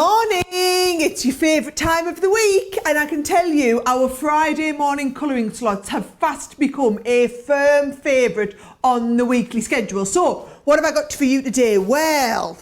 morning! It's your favourite time of the week, and I can tell you our Friday morning colouring slots have fast become a firm favourite on the weekly schedule. So, what have I got for you today? Well.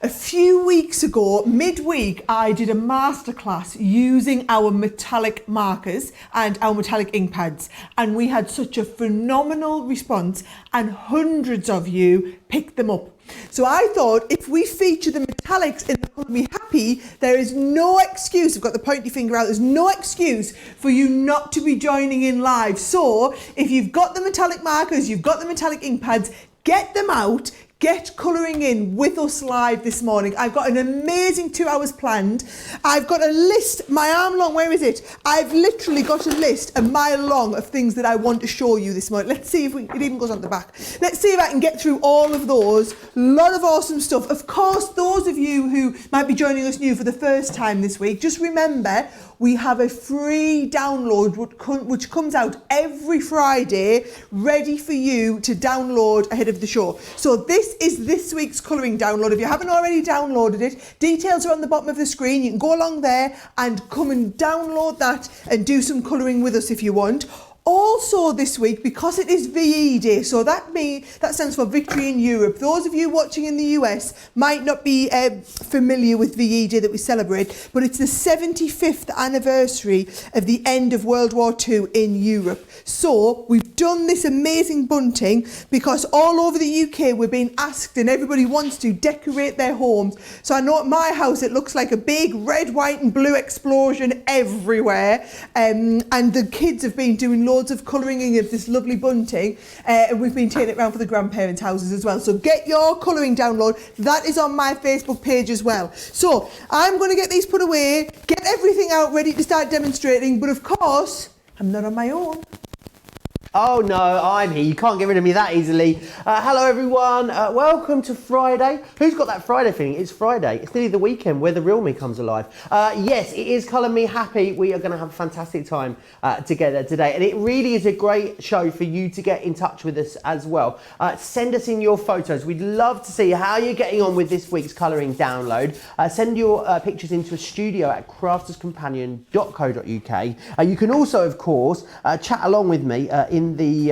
A few weeks ago, midweek, I did a masterclass using our metallic markers and our metallic ink pads, and we had such a phenomenal response, and hundreds of you picked them up. So I thought if we feature the metallics in the Colour Me Happy, there is no excuse, I've got the pointy finger out, there's no excuse for you not to be joining in live. So if you've got the metallic markers, you've got the metallic ink pads, get them out. Get colouring in with us live this morning. I've got an amazing 2 hours planned. I've got a list, my arm long, where is it? I've literally got a list a mile long of things that I want to show you this morning. Let's see if it even goes on the back. Let's see if I can get through all of those. A lot of awesome stuff. Of course, those of you who might be joining us new for the first time this week, just remember, we have a free download which comes out every Friday, ready for you to download ahead of the show. So this is this week's colouring download. If you haven't already downloaded it, details are on the bottom of the screen. You can go along there and come and download that and do some colouring with us if you want. Also this week, because it is VE Day, so that stands for Victory in Europe. Those of you watching in the US might not be familiar with VE Day that we celebrate, but it's the 75th anniversary of the end of World War II in Europe. So we've done this amazing bunting because all over the UK we're being asked and everybody wants to decorate their homes. So I know at my house it looks like a big red, white and blue explosion everywhere, and the kids have been doing loads of colouring in of this lovely bunting, and we've been taking it around for the grandparents' houses as well. So get your colouring download. That is on my Facebook page as well. So I'm going to get these put away, get everything out ready to start demonstrating, but of course I'm not on my own. Oh no, I'm here. You can't get rid of me that easily. Hello everyone, welcome to Friday. Who's got that Friday feeling? It's Friday. It's nearly the weekend where the real me comes alive. Yes, it is Colour Me Happy. We are going to have a fantastic time together today. And it really is a great show for you to get in touch with us as well. Send us in your photos. We'd love to see how you're getting on with this week's colouring download. Send your pictures into a studio at crafterscompanion.co.uk. You can also, of course, chat along with me in the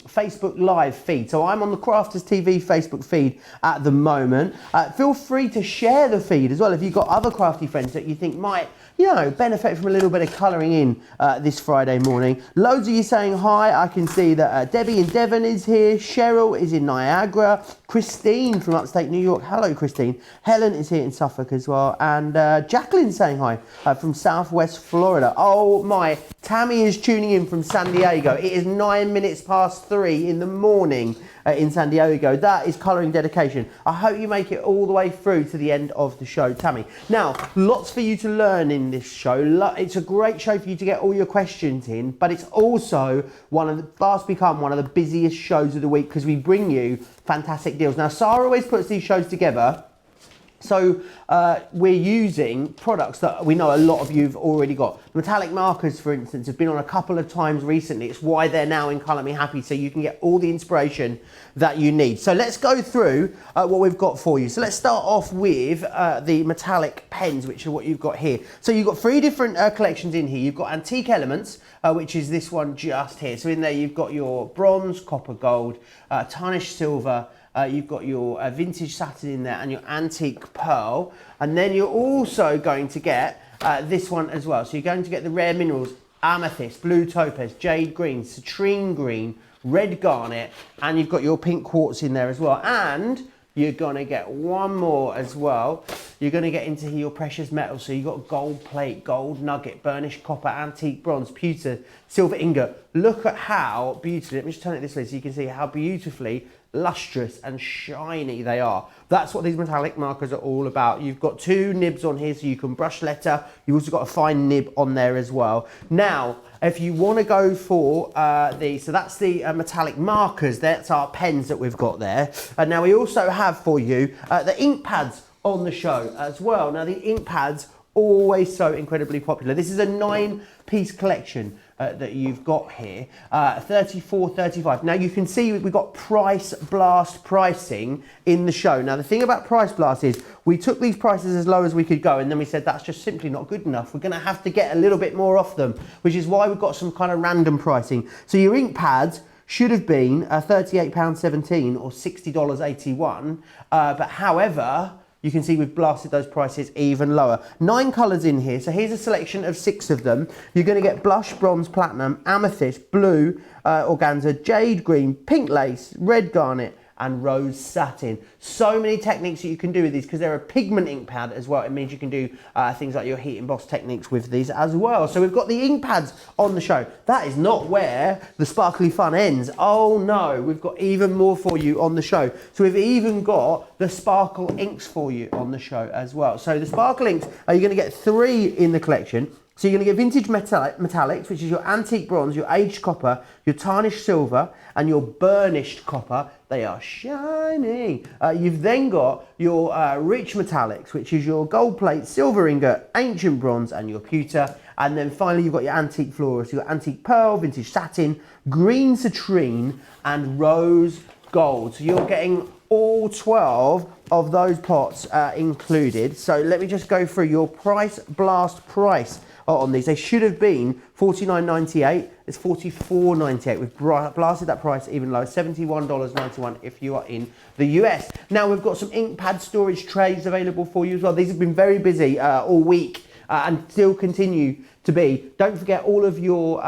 Facebook live feed. So I'm on the Crafters TV Facebook feed at the moment. Feel free to share the feed as well if you've got other crafty friends that you think might, you know, benefit from a little bit of colouring in this Friday morning. Loads of you saying hi. I can see that Debbie in Devon is here. Cheryl is in Niagara. Christine from upstate New York. Hello, Christine. Helen is here in Suffolk as well. And Jacqueline saying hi from Southwest Florida. Oh my, Tammy is tuning in from San Diego. It is 9 minutes past 3 in the morning in San Diego. That is colouring dedication. I hope you make it all the way through to the end of the show, Tammy. Now, lots for you to learn in this show. It's a great show for you to get all your questions in, but it's also fast become one of the busiest shows of the week because we bring you fantastic deals. Now, Sarah always puts these shows together. So we're using products that we know a lot of you have already got. Metallic markers, for instance, have been on a couple of times recently. It's why they're now in Colour Me Happy, so you can get all the inspiration that you need. So let's go through what we've got for you. So let's start off with the metallic pens, which are what you've got here. So you've got 3 different collections in here. You've got Antique Elements, which is this one just here. So in there you've got your bronze, copper, gold, tarnished silver, you've got your vintage satin in there and your antique pearl, and then you're also going to get this one as well. So you're going to get the rare minerals, amethyst, blue topaz, jade green, citrine green, red garnet, and you've got your pink quartz in there as well. And you're going to get one more as well. You're going to get into your precious metals. So you've got gold plate, gold nugget, burnished copper, antique bronze, pewter, silver ingot. Look at how beautifully, let me just turn it this way so you can see how beautifully lustrous and shiny they are. That's what these metallic markers are all about. You've got 2 nibs on here so you can brush letter. You've also got a fine nib on there as well. Now, if you want to go for so that's the metallic markers, that's our pens that we've got there. And now we also have for you the ink pads on the show as well. Now the ink pads, always so incredibly popular. This is a 9-piece collection that you've got here, 34.35. Now you can see we've got Price Blast pricing in the show. Now the thing about Price Blast is we took these prices as low as we could go, and then we said that's just simply not good enough. We're going to have to get a little bit more off them, which is why we've got some kind of random pricing. So your ink pads should have been £38.17 or $60.81, but however, you can see we've blasted those prices even lower. 9 colours in here, so here's a selection of 6 of them. You're going to get blush, bronze, platinum, amethyst, blue, organza, jade green, pink lace, red garnet, and rose satin. So many techniques that you can do with these because they're a pigment ink pad as well. It means you can do things like your heat emboss techniques with these as well. So we've got the ink pads on the show. That is not where the sparkly fun ends. Oh no, we've got even more for you on the show. So we've even got the sparkle inks for you on the show as well. So the sparkle inks, you're going to get 3 in the collection. So you're going to get vintage metallics, which is your antique bronze, your aged copper, your tarnished silver, and your burnished copper. They are shiny. You've then got your rich metallics, which is your gold plate, silver ingot, ancient bronze, and your pewter. And then finally, you've got your antique florals. You've got antique pearl, vintage satin, green citrine, and rose gold. So you're getting all 12 of those pots included. So let me just go through your Price Blast price on these. They should have been $49.98. It's $44.98. We've blasted that price even lower, $71.91 if you are in the US. Now we've got some ink pad storage trays available for you as well. These have been very busy all week and still continue to be. Don't forget all of your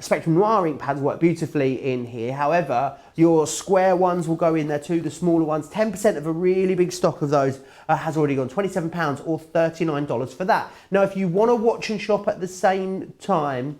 Spectrum Noir ink pads work beautifully in here. However, your square ones will go in there too, the smaller ones. 10% of a really big stock of those has already gone, £27 or $39 for that. Now, if you want to watch and shop at the same time,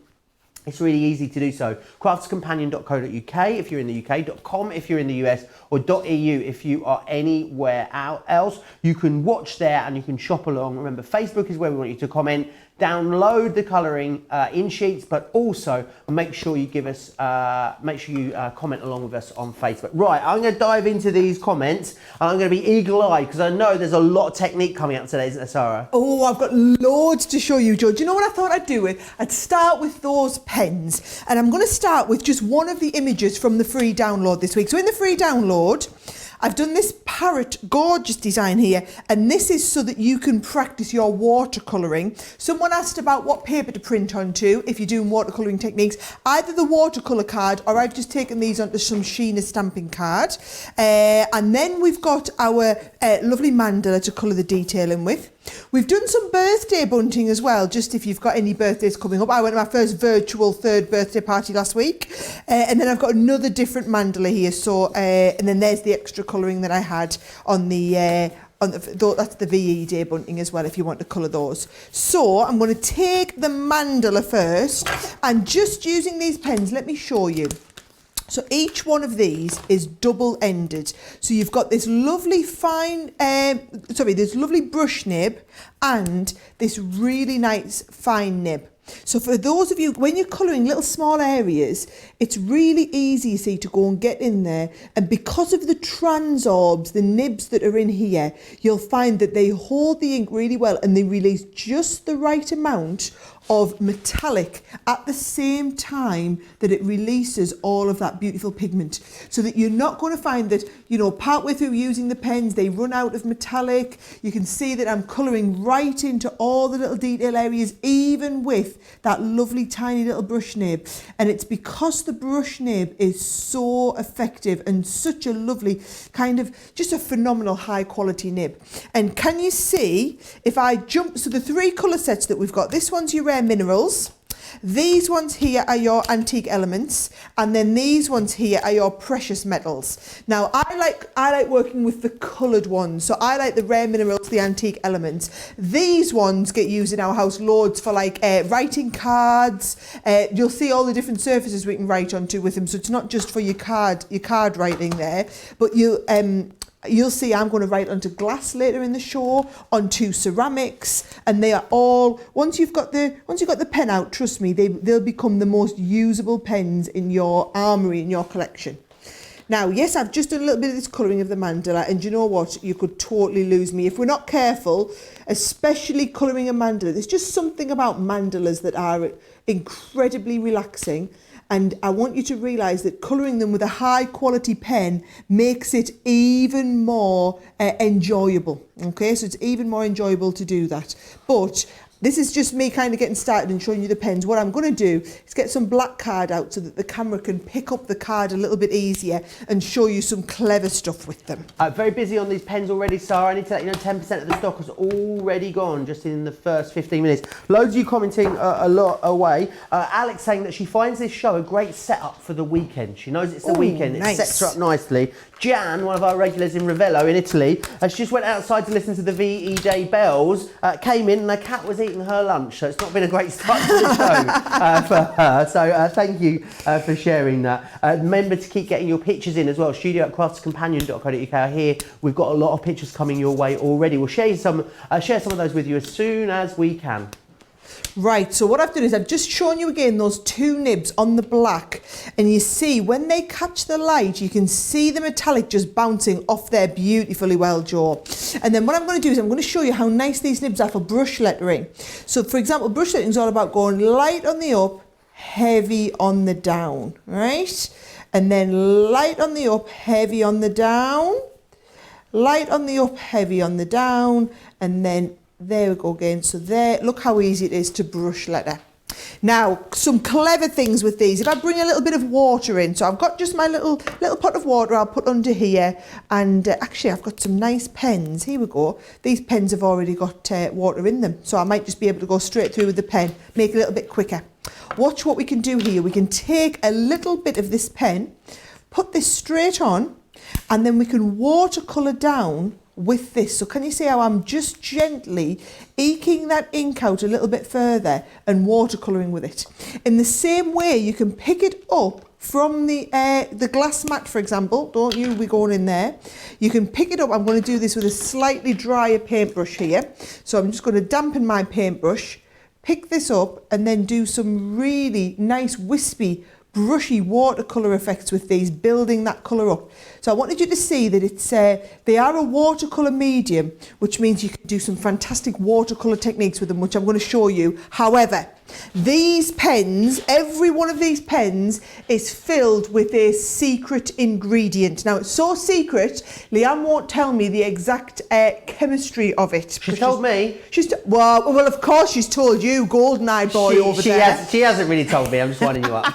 it's really easy to do so. craftscompanion.co.uk if you're in the UK, .com if you're in the US, or .eu if you are anywhere else. You can watch there and you can shop along. Remember, Facebook is where we want you to comment. Download the colouring in sheets, but also make sure you give us, comment along with us on Facebook. Right, I'm going to dive into these comments, and I'm going to be eagle-eyed because I know there's a lot of technique coming out today, isn't there, Sarah? Oh, I've got loads to show you, George. You know what I thought I'd do? I'd start with those pens, and I'm going to start with just one of the images from the free download this week. So in the free download, I've done this parrot gorgeous design here, and this is so that you can practice your watercolouring. Someone asked about what paper to print onto if you're doing watercolouring techniques. Either the watercolour card, or I've just taken these onto some Sheena stamping card. And then we've got our lovely mandala to colour the detail in with. We've done some birthday bunting as well, just if you've got any birthdays coming up. I went to my first virtual 3rd birthday party last week, and then I've got another different mandala here. So, and then there's the extra colouring that I had on the that's the VE Day bunting as well, if you want to colour those. So I'm going to take the mandala first, and just using these pens, let me show you. So each one of these is double-ended. So you've got this lovely this lovely brush nib and this really nice fine nib. So for those of you, when you're colouring little small areas, it's really easy, you see, to go and get in there. And because of the transorbs, the nibs that are in here, you'll find that they hold the ink really well and they release just the right amount of metallic at the same time that it releases all of that beautiful pigment, so that you're not going to find that, you know, partway through using the pens they run out of metallic. You can see that I'm colouring right into all the little detail areas, even with that lovely tiny little brush nib. And it's because the brush nib is so effective and such a lovely kind of, just a phenomenal high quality nib. And can you see, if I jump, so the 3 colour sets that we've got, this one's your rare minerals, these ones here are your antique elements, and then these ones here are your precious metals. Now I like working with the coloured ones, so I like the rare minerals, the antique elements. These ones get used in our house loads for like writing cards. You'll see all the different surfaces we can write onto with them, so it's not just for your card writing there, but you'll see I'm going to write onto glass later in the show, onto ceramics, and they are all, once you've got the pen out, trust me, they'll become the most usable pens in your armoury, in your collection. Now, yes, I've just done a little bit of this colouring of the mandala, and you know what? You could totally lose me if we're not careful, especially colouring a mandala. There's just something about mandalas that are incredibly relaxing, and I want you to realise that colouring them with a high quality pen makes it even more enjoyable. Okay, so it's even more enjoyable to do that. But this is just me kind of getting started and showing you the pens. What I'm going to do is get some black card out so that the camera can pick up the card a little bit easier and show you some clever stuff with them. Very busy on these pens already, Sarah. I need to let you know 10% of the stock has already gone just in the first 15 minutes. Loads of you commenting a lot away. Alex saying that she finds this show a great setup for the weekend. She knows it's the weekend. Nice. It sets her up nicely. Jan, one of our regulars in Ravello in Italy, she just went outside to listen to the VE Day bells, came in and the cat was eating her lunch, so it's not been a great start to the show for her. So thank you for sharing that. Remember to keep getting your pictures in as well. studio@craftscompanion.co.uk. Here we've got a lot of pictures coming your way already. We'll share some of those with you as soon as we can. Right, so what I've done is I've just shown you again those two nibs on the black, and you see when they catch the light you can see the metallic just bouncing off there beautifully well, Joe. And then what I'm going to do is I'm going to show you how nice these nibs are for brush lettering. So for example, brush lettering is all about going light on the up, heavy on the down, right? And then light on the up, heavy on the down, light on the up, heavy on the down, and then there we go again. So there, look how easy it is to brush letter. Now, some clever things with these. If I bring a little bit of water in, so I've got just my little pot of water I'll put under here, and actually I've got some nice pens. Here we go. These pens have already got water in them, so I might just be able to go straight through with the pen, make it a little bit quicker. Watch what we can do here. We can take a little bit of this pen, put this straight on, and then we can watercolour down with this. So can you see how I'm just gently eking that ink out a little bit further and watercolouring with it? In the same way, you can pick it up from the glass mat, for example. Don't you be going in there. You can pick it up. I'm going to do this with a slightly drier paintbrush here. So I'm just going to dampen my paintbrush, pick this up, and then do some really nice wispy brushy watercolour effects with these, building that colour up. So I wanted you to see that it's they are a watercolour medium, which means you can do some fantastic watercolour techniques with them, which I'm going to show you. However, these pens, every one of these pens is filled with a secret ingredient. Now, it's so secret, Leanne won't tell me the exact chemistry of it. She told me. Well, of course she's told you, golden-eyed boy over there. She hasn't really told me, I'm just winding you up.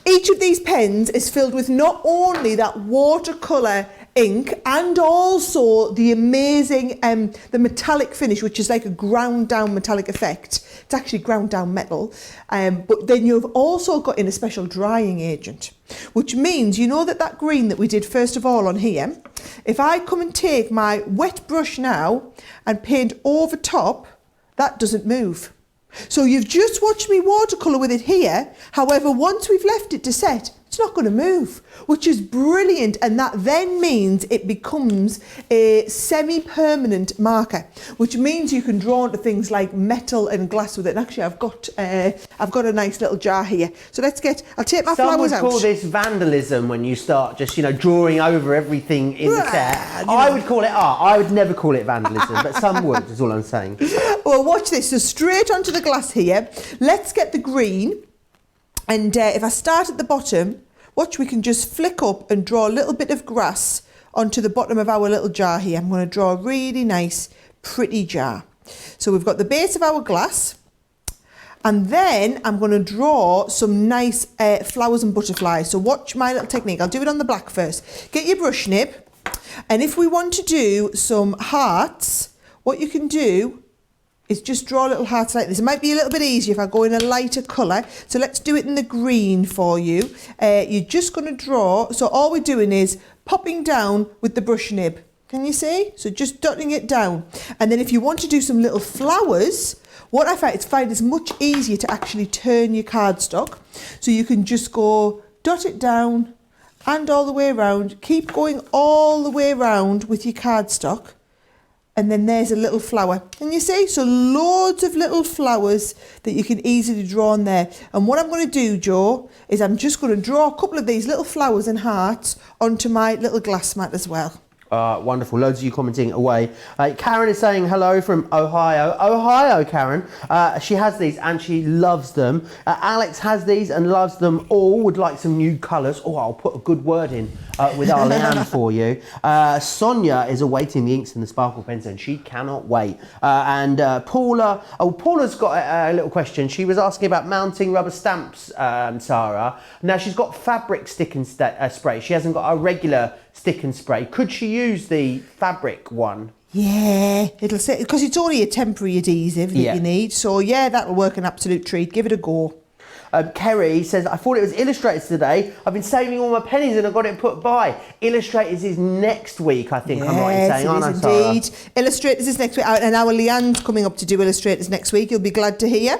Each of these pens is filled with not only that watercolour ink and also the amazing the metallic finish, which is like a ground down metallic effect. It's actually ground down metal, but then you've also got in a special drying agent, which means you know that green that we did first of all on here, if I come and take my wet brush now and paint over top, that doesn't move. So you've just watched me watercolour with it here. However, once we've left it to set, it's not going to move, which is brilliant. And that then means it becomes a semi-permanent marker, which means you can draw onto things like metal and glass with it. And actually, I've got a nice little jar here. So I'll take my flowers out. Some would call this vandalism when you start just, drawing over everything in the set. I would call it art. I would never call it vandalism, but some would, is all I'm saying. Well, watch this. So straight onto the glass here. Let's get the green. And if I start at the bottom, watch, we can just flick up and draw a little bit of grass onto the bottom of our little jar here. I'm going to draw a really nice, pretty jar. So we've got the base of our glass. And then I'm going to draw some nice flowers and butterflies. So watch my little technique. I'll do it on the black first. Get your brush nib. And if we want to do some hearts, what you can do is just draw little hearts like this. It might be a little bit easier if I go in a lighter colour. So let's do it in the green for you. You're just going to draw. So all we're doing is popping down with the brush nib. Can you see? So just dotting it down. And then if you want to do some little flowers, what I find it's much easier to actually turn your cardstock. So you can just go dot it down and all the way around. Keep going all the way around with your cardstock. And then there's a little flower. And you see, so loads of little flowers that you can easily draw on there. And what I'm going to do, Joe, is I'm just going to draw a couple of these little flowers and hearts onto my little glass mat as well. Wonderful. Loads of you commenting away. Karen is saying hello from Ohio. Ohio, Karen. She has these and she loves them. Alex has these and loves them all. Would like some new colours. Oh, I'll put a good word in with our Leanne for you. Sonia is awaiting the inks and the sparkle pens and she cannot wait. And Paula, Paula's got a little question. She was asking about mounting rubber stamps, Sarah. Now she's got fabric stick and spray. She hasn't got a regular stick and spray. Could she use the fabric one? Yeah, it'll say, because it's only a temporary adhesive that you need. So yeah, that'll work an absolute treat. Give it a go. Kerry says, I thought it was Illustrators today. I've been saving all my pennies and I've got it put by. Illustrators is next week, I think. Yes, I'm right in saying, aren't I, indeed. Sarah? Illustrators is next week. And our Leanne's coming up to do Illustrators next week. You'll be glad to hear.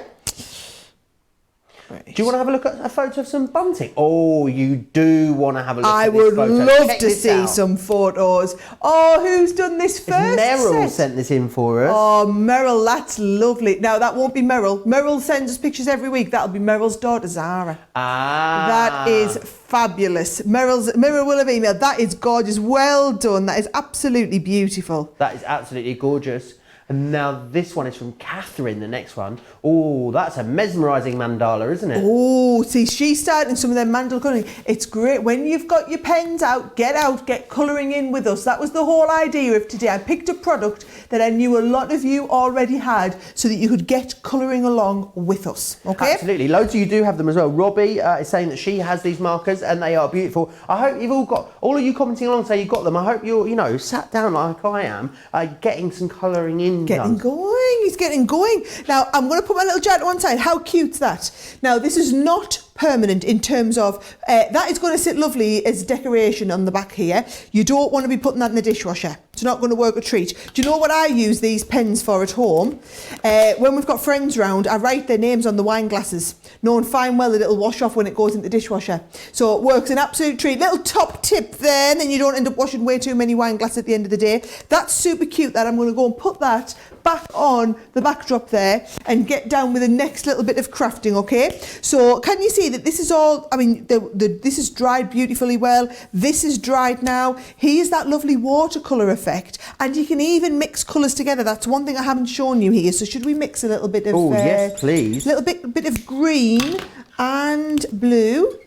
Right. Do you want to have a look at a photo of some bunting? Oh, you do want to have a look I at this photo. would love Check to this see out. some photos. Oh, who's done this first Meryl set? sent this in for us. Oh, Meryl, that's lovely. Now, that won't be Meryl. Meryl sends us pictures every week. That'll be Meryl's daughter, Zara. Ah. That is fabulous. Meryl will have emailed. That is gorgeous. Well done. That is absolutely beautiful. That is absolutely gorgeous. And now this one is from Catherine, the next one. Oh, that's a mesmerising mandala, isn't it? Oh, see, she's starting some of them mandala colouring. It's great. When you've got your pens out, get colouring in with us. That was the whole idea of today. I picked a product that I knew a lot of you already had so that you could get colouring along with us, okay? Absolutely. Loads of you do have them as well. Robbie is saying that she has these markers and they are beautiful. I hope you've all of you commenting along say you've got them. I hope you're, sat down like I am, getting some colouring in. Getting going, he's getting going. Now, I'm going to put my little jar to one side. How cute's that? Now, this is not permanent in terms of, that is going to sit lovely as decoration on the back here. You don't want to be putting that in the dishwasher. It's not going to work a treat. Do you know what I use these pens for at home? When we've got friends round, I write their names on the wine glasses, knowing fine well that it'll wash off when it goes into the dishwasher. So it works an absolute treat. Little top tip there, and then you don't end up washing way too many wine glasses at the end of the day. That's super cute. That I'm going to go and put that back on the backdrop there and get down with the next little bit of crafting, okay? So can you see that this is all, I mean, this is dried beautifully well. This is dried now. Here's that lovely watercolour effect. And you can even mix colours together. That's one thing I haven't shown you here. So should we mix a little bit of... Oh, yes, please. A little bit of green and blue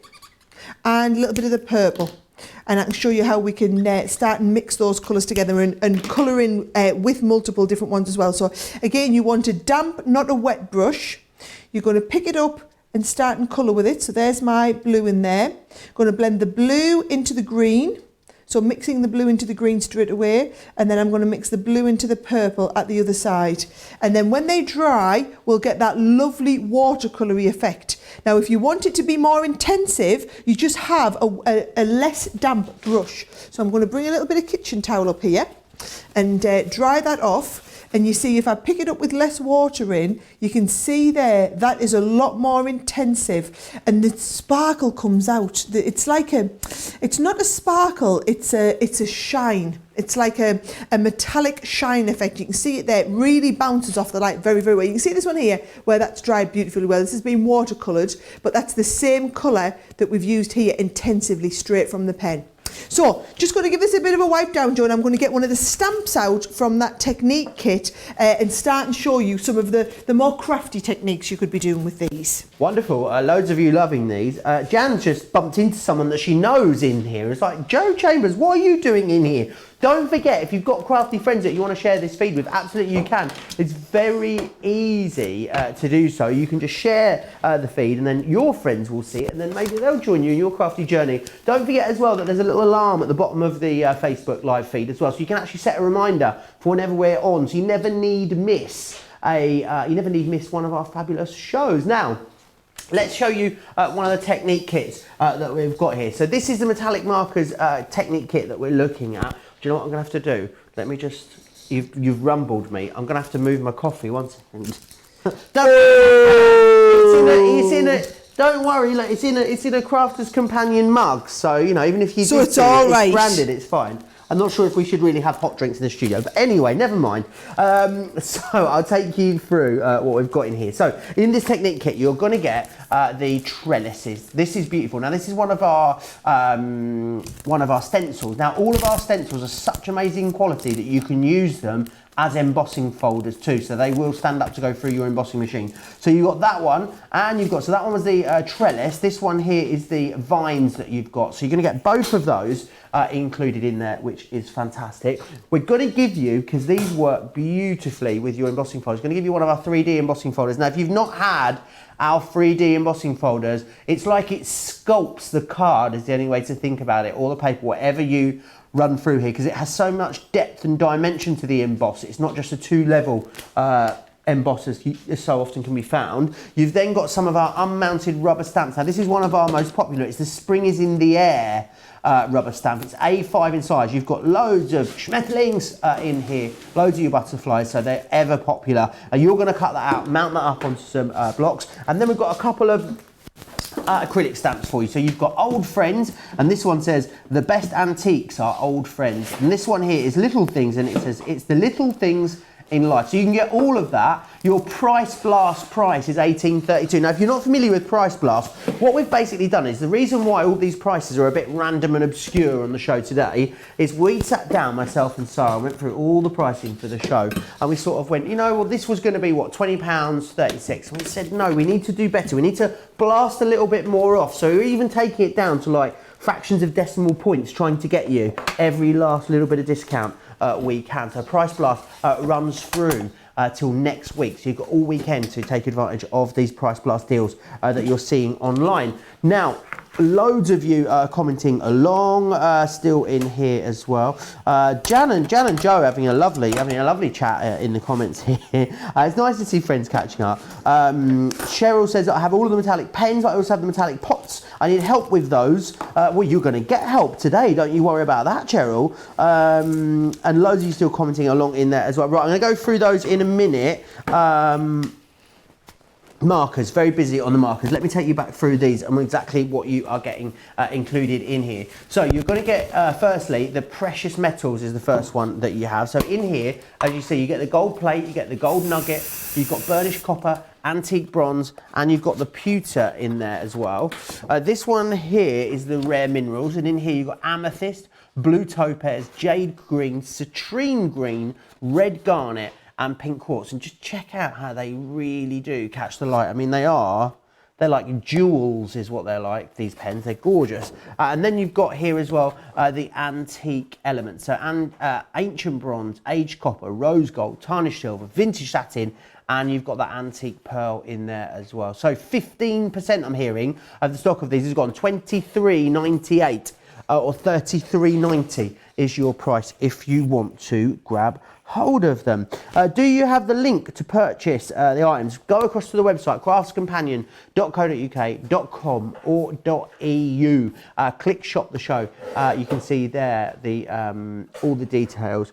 and a little bit of the purple. And I can show you how we can start and mix those colours together and colour in with multiple different ones as well. So again, you want a damp, not a wet brush. You're going to pick it up and start and colour with it. So there's my blue in there. Going to blend the blue into the green. So mixing the blue into the green straight away, and then I'm going to mix the blue into the purple at the other side. And then when they dry, we'll get that lovely watercolour-y effect. Now, if you want it to be more intensive, you just have a less damp brush. So I'm going to bring a little bit of kitchen towel up here and dry that off. And you see, if I pick it up with less water in, you can see there, that is a lot more intensive. And the sparkle comes out. It's like it's not a sparkle, it's a shine. It's like a metallic shine effect. You can see it there. It really bounces off the light very, very well. You can see this one here where that's dried beautifully well. This has been watercoloured, but that's the same colour that we've used here intensively straight from the pen. So, just going to give this a bit of a wipe down, Joe, and I'm going to get one of the stamps out from that technique kit and start and show you some of the more crafty techniques you could be doing with these. Wonderful. Loads of you loving these. Jan's just bumped into someone that she knows in here. It's like, Joe Chambers, what are you doing in here? Don't forget, if you've got crafty friends that you want to share this feed with, absolutely you can. It's very easy to do so. You can just share the feed and then your friends will see it and then maybe they'll join you in your crafty journey. Don't forget as well that there's a little alarm at the bottom of the Facebook live feed as well. So you can actually set a reminder for whenever we're on. So you never need miss one of our fabulous shows. Now, let's show you one of the technique kits that we've got here. So this is the metallic markers technique kit that we're looking at. Do you know what I'm going to have to do? Let me just... You've rumbled me. I'm going to have to move my coffee. One second. Don't worry. Look, it's in a Crafter's Companion mug. So, even if you... So it's all right. It's branded, it's fine. I'm not sure if we should really have hot drinks in the studio, but anyway, never mind. So I'll take you through what we've got in here. So in this Technique kit, you're going to get the trellises. This is beautiful. Now this is one of our stencils. Now all of our stencils are such amazing quality that you can use them as embossing folders too, so they will stand up to go through your embossing machine. So you've got that one, and you've got, so that one was the trellis, this one here is the vines that you've got. So you're going to get both of those included in there, which is fantastic. We're going to give you, because these work beautifully with your embossing folders, going to give you one of our 3D embossing folders. Now if you've not had our 3D embossing folders, it's like it sculpts the card, is the only way to think about it, or the paper, whatever you run through here, because it has so much depth and dimension to the emboss. It's not just a 2-level emboss as so often can be found. You've then got some of our unmounted rubber stamps. Now this is one of our most popular. It's the Spring is in the Air rubber stamp. It's A5 in size. You've got loads of schmetterlings in here, loads of your butterflies, so they're ever popular. And you're going to cut that out, mount that up onto some blocks, and then we've got a couple of acrylic stamps for you. So you've got Old Friends, and this one says the best antiques are old friends, and this one here is Little Things, and it says it's the little things in life. So you can get all of that. Your Price Blast price is $18.32. Now if you're not familiar with Price Blast, what we've basically done is, the reason why all these prices are a bit random and obscure on the show today is we sat down, myself and Sarah, went through all the pricing for the show, and we sort of went, you know, well this was going to be what, £20.36, and we said no, we need to do better, we need to blast a little bit more off. So we're even taking it down to like fractions of decimal points, trying to get you every last little bit of discount we can. So Price Blast runs through till next week, so you've got all weekend to take advantage of these Price Blast deals that you're seeing online. Now loads of you are commenting along still in here as well. Jan and Joe having a lovely chat in the comments here. It's nice to see friends catching up. Cheryl says that I have all of the metallic pens, I also have the metallic pots. I need help with those. Well, you're going to get help today, don't you worry about that, Cheryl. And loads of you still commenting along in there as well. Right, I'm going to go through those in a minute. Markers, very busy on the markers. Let me take you back through these and exactly what you are getting included in here. So you're going to get, firstly, the precious metals is the first one that you have. So in here, as you see, you get the gold plate, you get the gold nugget, you've got burnished copper, antique bronze, and you've got the pewter in there as well. This one here is the rare minerals, and in here you've got amethyst, blue topaz, jade green, citrine green, red garnet, and pink quartz. And just check out how they really do catch the light. I mean, they're like jewels is what they're like, these pens. They're gorgeous. And then you've got here as well the antique elements. So ancient bronze, aged copper, rose gold, tarnished silver, vintage satin, and you've got that antique pearl in there as well. So 15% I'm hearing of the stock of these has gone $23.98 or $33.90 is your price if you want to grab hold of them. Do you have the link to purchase the items? Go across to the website craftscompanion.co.uk.com or .eu. Click shop the show. You can see there the all the details.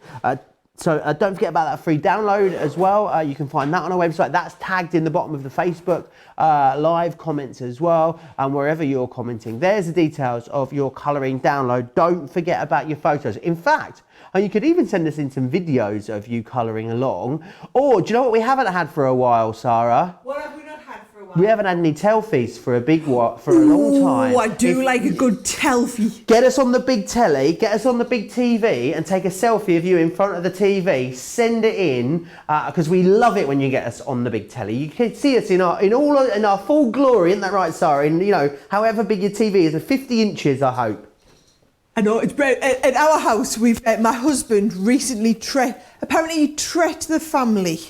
So don't forget about that free download as well. You can find that on our website. That's tagged in the bottom of the Facebook live comments as well, and wherever you're commenting. There's the details of your colouring download. Don't forget about your photos. In fact, and you could even send us in some videos of you colouring along. Or do you know what we haven't had for a while, Sarah? What have we not had for a while? We haven't had any telfies for a long time. Oh, I do like a good telfie. Get us on the big telly, get us on the big TV, and take a selfie of you in front of the TV. Send it in, because we love it when you get us on the big telly. You can see us in our full glory, isn't that right, Sarah? In, you know, however big your TV is, 50 inches, I hope. I know, it's great. At our house, we've my husband recently apparently he treated the family.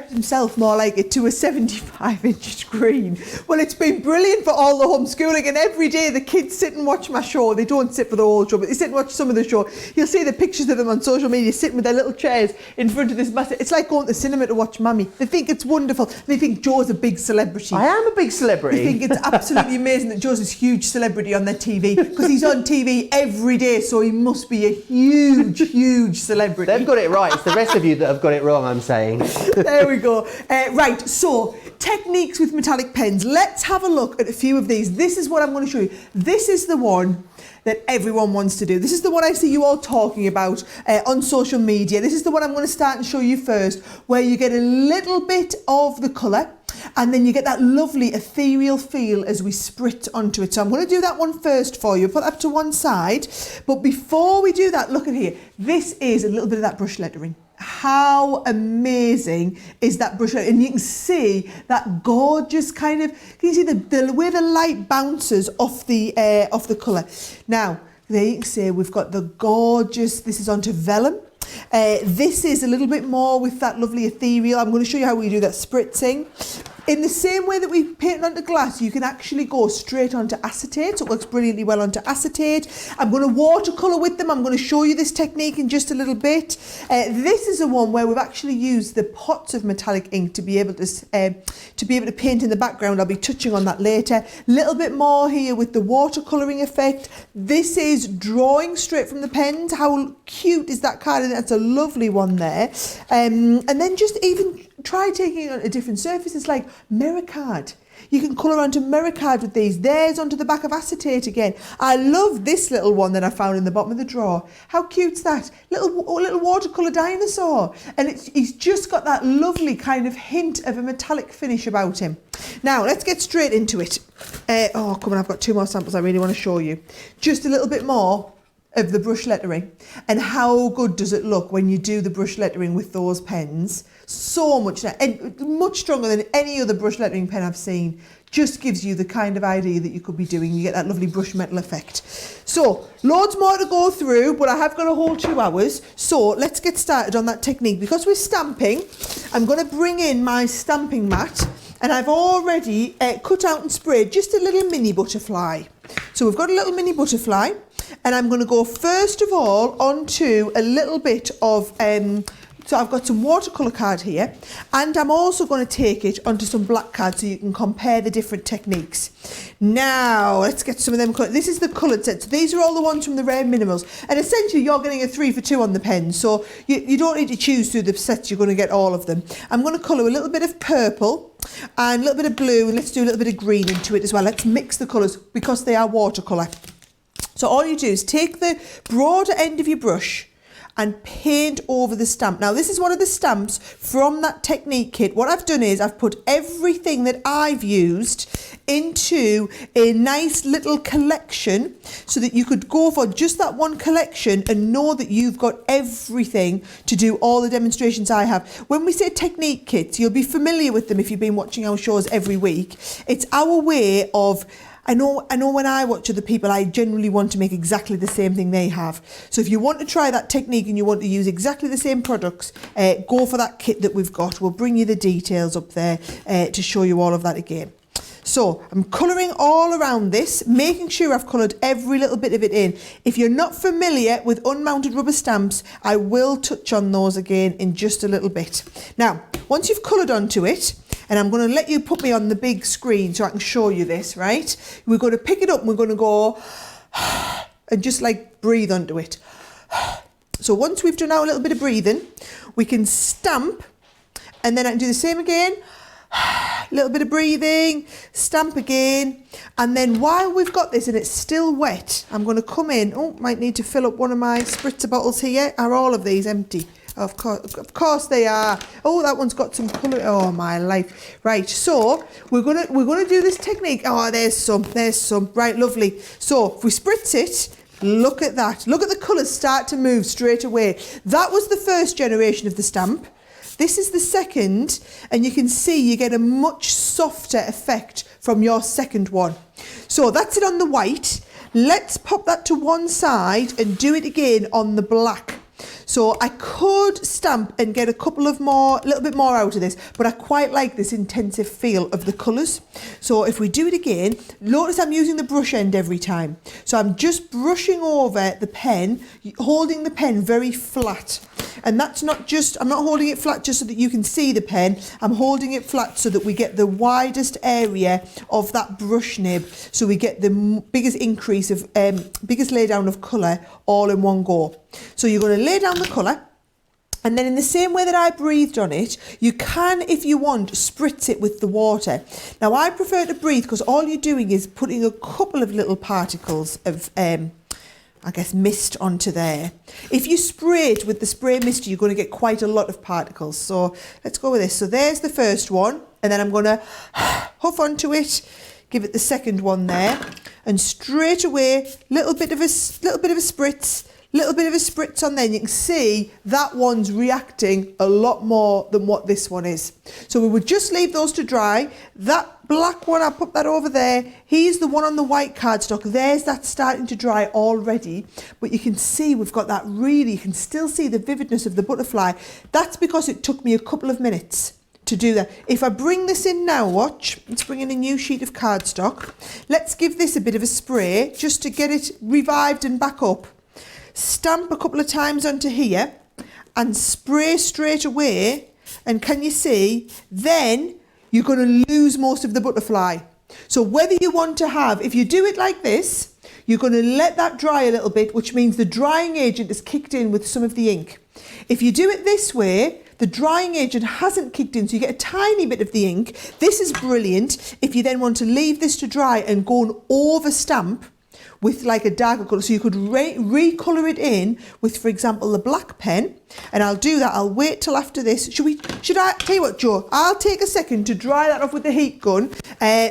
Himself more like it to a 75-inch screen. Well, it's been brilliant for all the homeschooling, and every day the kids sit and watch my show. They don't sit for the whole show, but they sit and watch some of the show. You'll see the pictures of them on social media sitting with their little chairs in front of this massive. It's like going to the cinema to watch Mummy. They think it's wonderful. They think Joe's a big celebrity. I am a big celebrity. They think it's absolutely amazing that Joe's this huge celebrity on their TV, because he's on TV every day, so he must be a huge celebrity. They've got it right. It's the rest of you that have got it wrong, I'm saying. There we go. Right, so techniques with metallic pens. Let's have a look at a few of these. This is what I'm going to show you. This is the one that everyone wants to do. This is the one I see you all talking about on social media. This is the one I'm going to start and show you first, where you get a little bit of the colour and then you get that lovely ethereal feel as we spritz onto it. So I'm going to do that one first for you. Put that to one side. But before we do that, look at here. This is a little bit of that brush lettering. How amazing is that brush lettering? And you can see that gorgeous kind of, can you see the way the light bounces off the colour? Now, there you can see we've got the gorgeous, this is onto vellum. This is a little bit more with that lovely ethereal. I'm going to show you how we do that spritzing. In the same way that we paint onto glass, you can actually go straight onto acetate. So it works brilliantly well onto acetate. I'm going to watercolour with them. I'm going to show you this technique in just a little bit. This is a one where we've actually used the pots of metallic ink to be able to paint in the background. I'll be touching on that later. Little bit more here with the watercolouring effect. This is drawing straight from the pens. How cute is that card? That's a lovely one there. And then just even try taking it on a different surface. It's like mirror card. You can colour onto mirror card with these. There's onto the back of acetate again. I love this little one that I found in the bottom of the drawer. How cute's that? Little watercolour dinosaur. And he's just got that lovely kind of hint of a metallic finish about him. Now, let's get straight into it. Oh, come on, I've got two more samples I really want to show you. Just a little bit more of the brush lettering, and how good does it look when you do the brush lettering with those pens. So much, and much stronger than any other brush lettering pen I've seen. Just gives you the kind of idea that you could be doing. You get that lovely brush metal effect. So loads more to go through, but I have got a whole 2 hours. So let's get started on that technique. Because we're stamping, I'm going to bring in my stamping mat, and I've already cut out and sprayed just a little mini butterfly. So we've got a little mini butterfly, and I'm going to go first of all onto a little bit of, so I've got some watercolour card here, and I'm also going to take it onto some black card so you can compare the different techniques. Now, let's get some of them. This is the coloured set. So these are all the ones from the Rare Minimals. And essentially, you're getting a 3 for 2 on the pen. So you don't need to choose through the sets. You're going to get all of them. I'm going to colour a little bit of purple and a little bit of blue. And let's do a little bit of green into it as well. Let's mix the colours because they are watercolour. So all you do is take the broader end of your brush and paint over the stamp. Now, this is one of the stamps from that technique kit. What I've done is I've put everything that I've used into a nice little collection so that you could go for just that one collection and know that you've got everything to do all the demonstrations I have. When we say technique kits, you'll be familiar with them if you've been watching our shows every week. It's our way of, I know when I watch other people, I generally want to make exactly the same thing they have. So if you want to try that technique and you want to use exactly the same products, go for that kit that we've got. We'll bring you the details up there to show you all of that again. So I'm colouring all around this, making sure I've coloured every little bit of it in. If you're not familiar with unmounted rubber stamps, I will touch on those again in just a little bit. Now, once you've coloured onto it, and I'm going to let you put me on the big screen so I can show you this, right? We're going to pick it up and we're going to go and just like breathe onto it. So once we've done our little bit of breathing, we can stamp, and then I can do the same again. Little bit of breathing, stamp again, and then while we've got this and it's still wet, I'm going to come in. Oh, might need to fill up one of my spritzer bottles here. Are all of these empty? Of course they are. Oh, that one's got some colour. Oh my life. Right, so we're gonna do this technique. Oh, there's some. Right, lovely. So if we spritz it, look at that. Look at the colours start to move straight away. That was the first generation of the stamp. This is the second, and you can see you get a much softer effect from your second one. So that's it on the white. Let's pop that to one side and do it again on the black. So I could stamp and get a little bit more out of this, but I quite like this intensive feel of the colours. So if we do it again, notice I'm using the brush end every time. So I'm just brushing over the pen, holding the pen very flat. And that's not just, I'm not holding it flat just so that you can see the pen. I'm holding it flat so that we get the widest area of that brush nib. So we get the biggest increase of, biggest lay down of colour all in one go. So you're going to lay down the colour, and then in the same way that I breathed on it, you can, if you want, spritz it with the water. Now I prefer to breathe because all you're doing is putting a couple of little particles of I guess, mist onto there. If you spray it with the spray mist, you're going to get quite a lot of particles. So let's go with this. So there's the first one, and then I'm going to huff onto it, give it the second one there, and straight away, little bit of a spritz on there, and you can see that one's reacting a lot more than what this one is. So we would just leave those to dry. That black one, I'll put that over there. Here's the one on the white cardstock. There's that starting to dry already, but you can see we've got that really, you can still see the vividness of the butterfly. That's because it took me a couple of minutes to do that. If I bring this in now, watch, let's bring in a new sheet of cardstock. Let's give this a bit of a spray just to get it revived and back up. Stamp a couple of times onto here and spray straight away, and can you see, then you're going to lose most of the butterfly. So whether you want to have, if you do it like this, you're going to let that dry a little bit, which means the drying agent is kicked in with some of the ink. If you do it this way, the drying agent hasn't kicked in, so you get a tiny bit of the ink. This is brilliant if you then want to leave this to dry and go and over stamp with like a darker colour, so you could recolour it in with, for example, the black pen. And I'll do that. I'll wait till after this. Should I tell you what, Jo? I'll take a second to dry that off with the heat gun.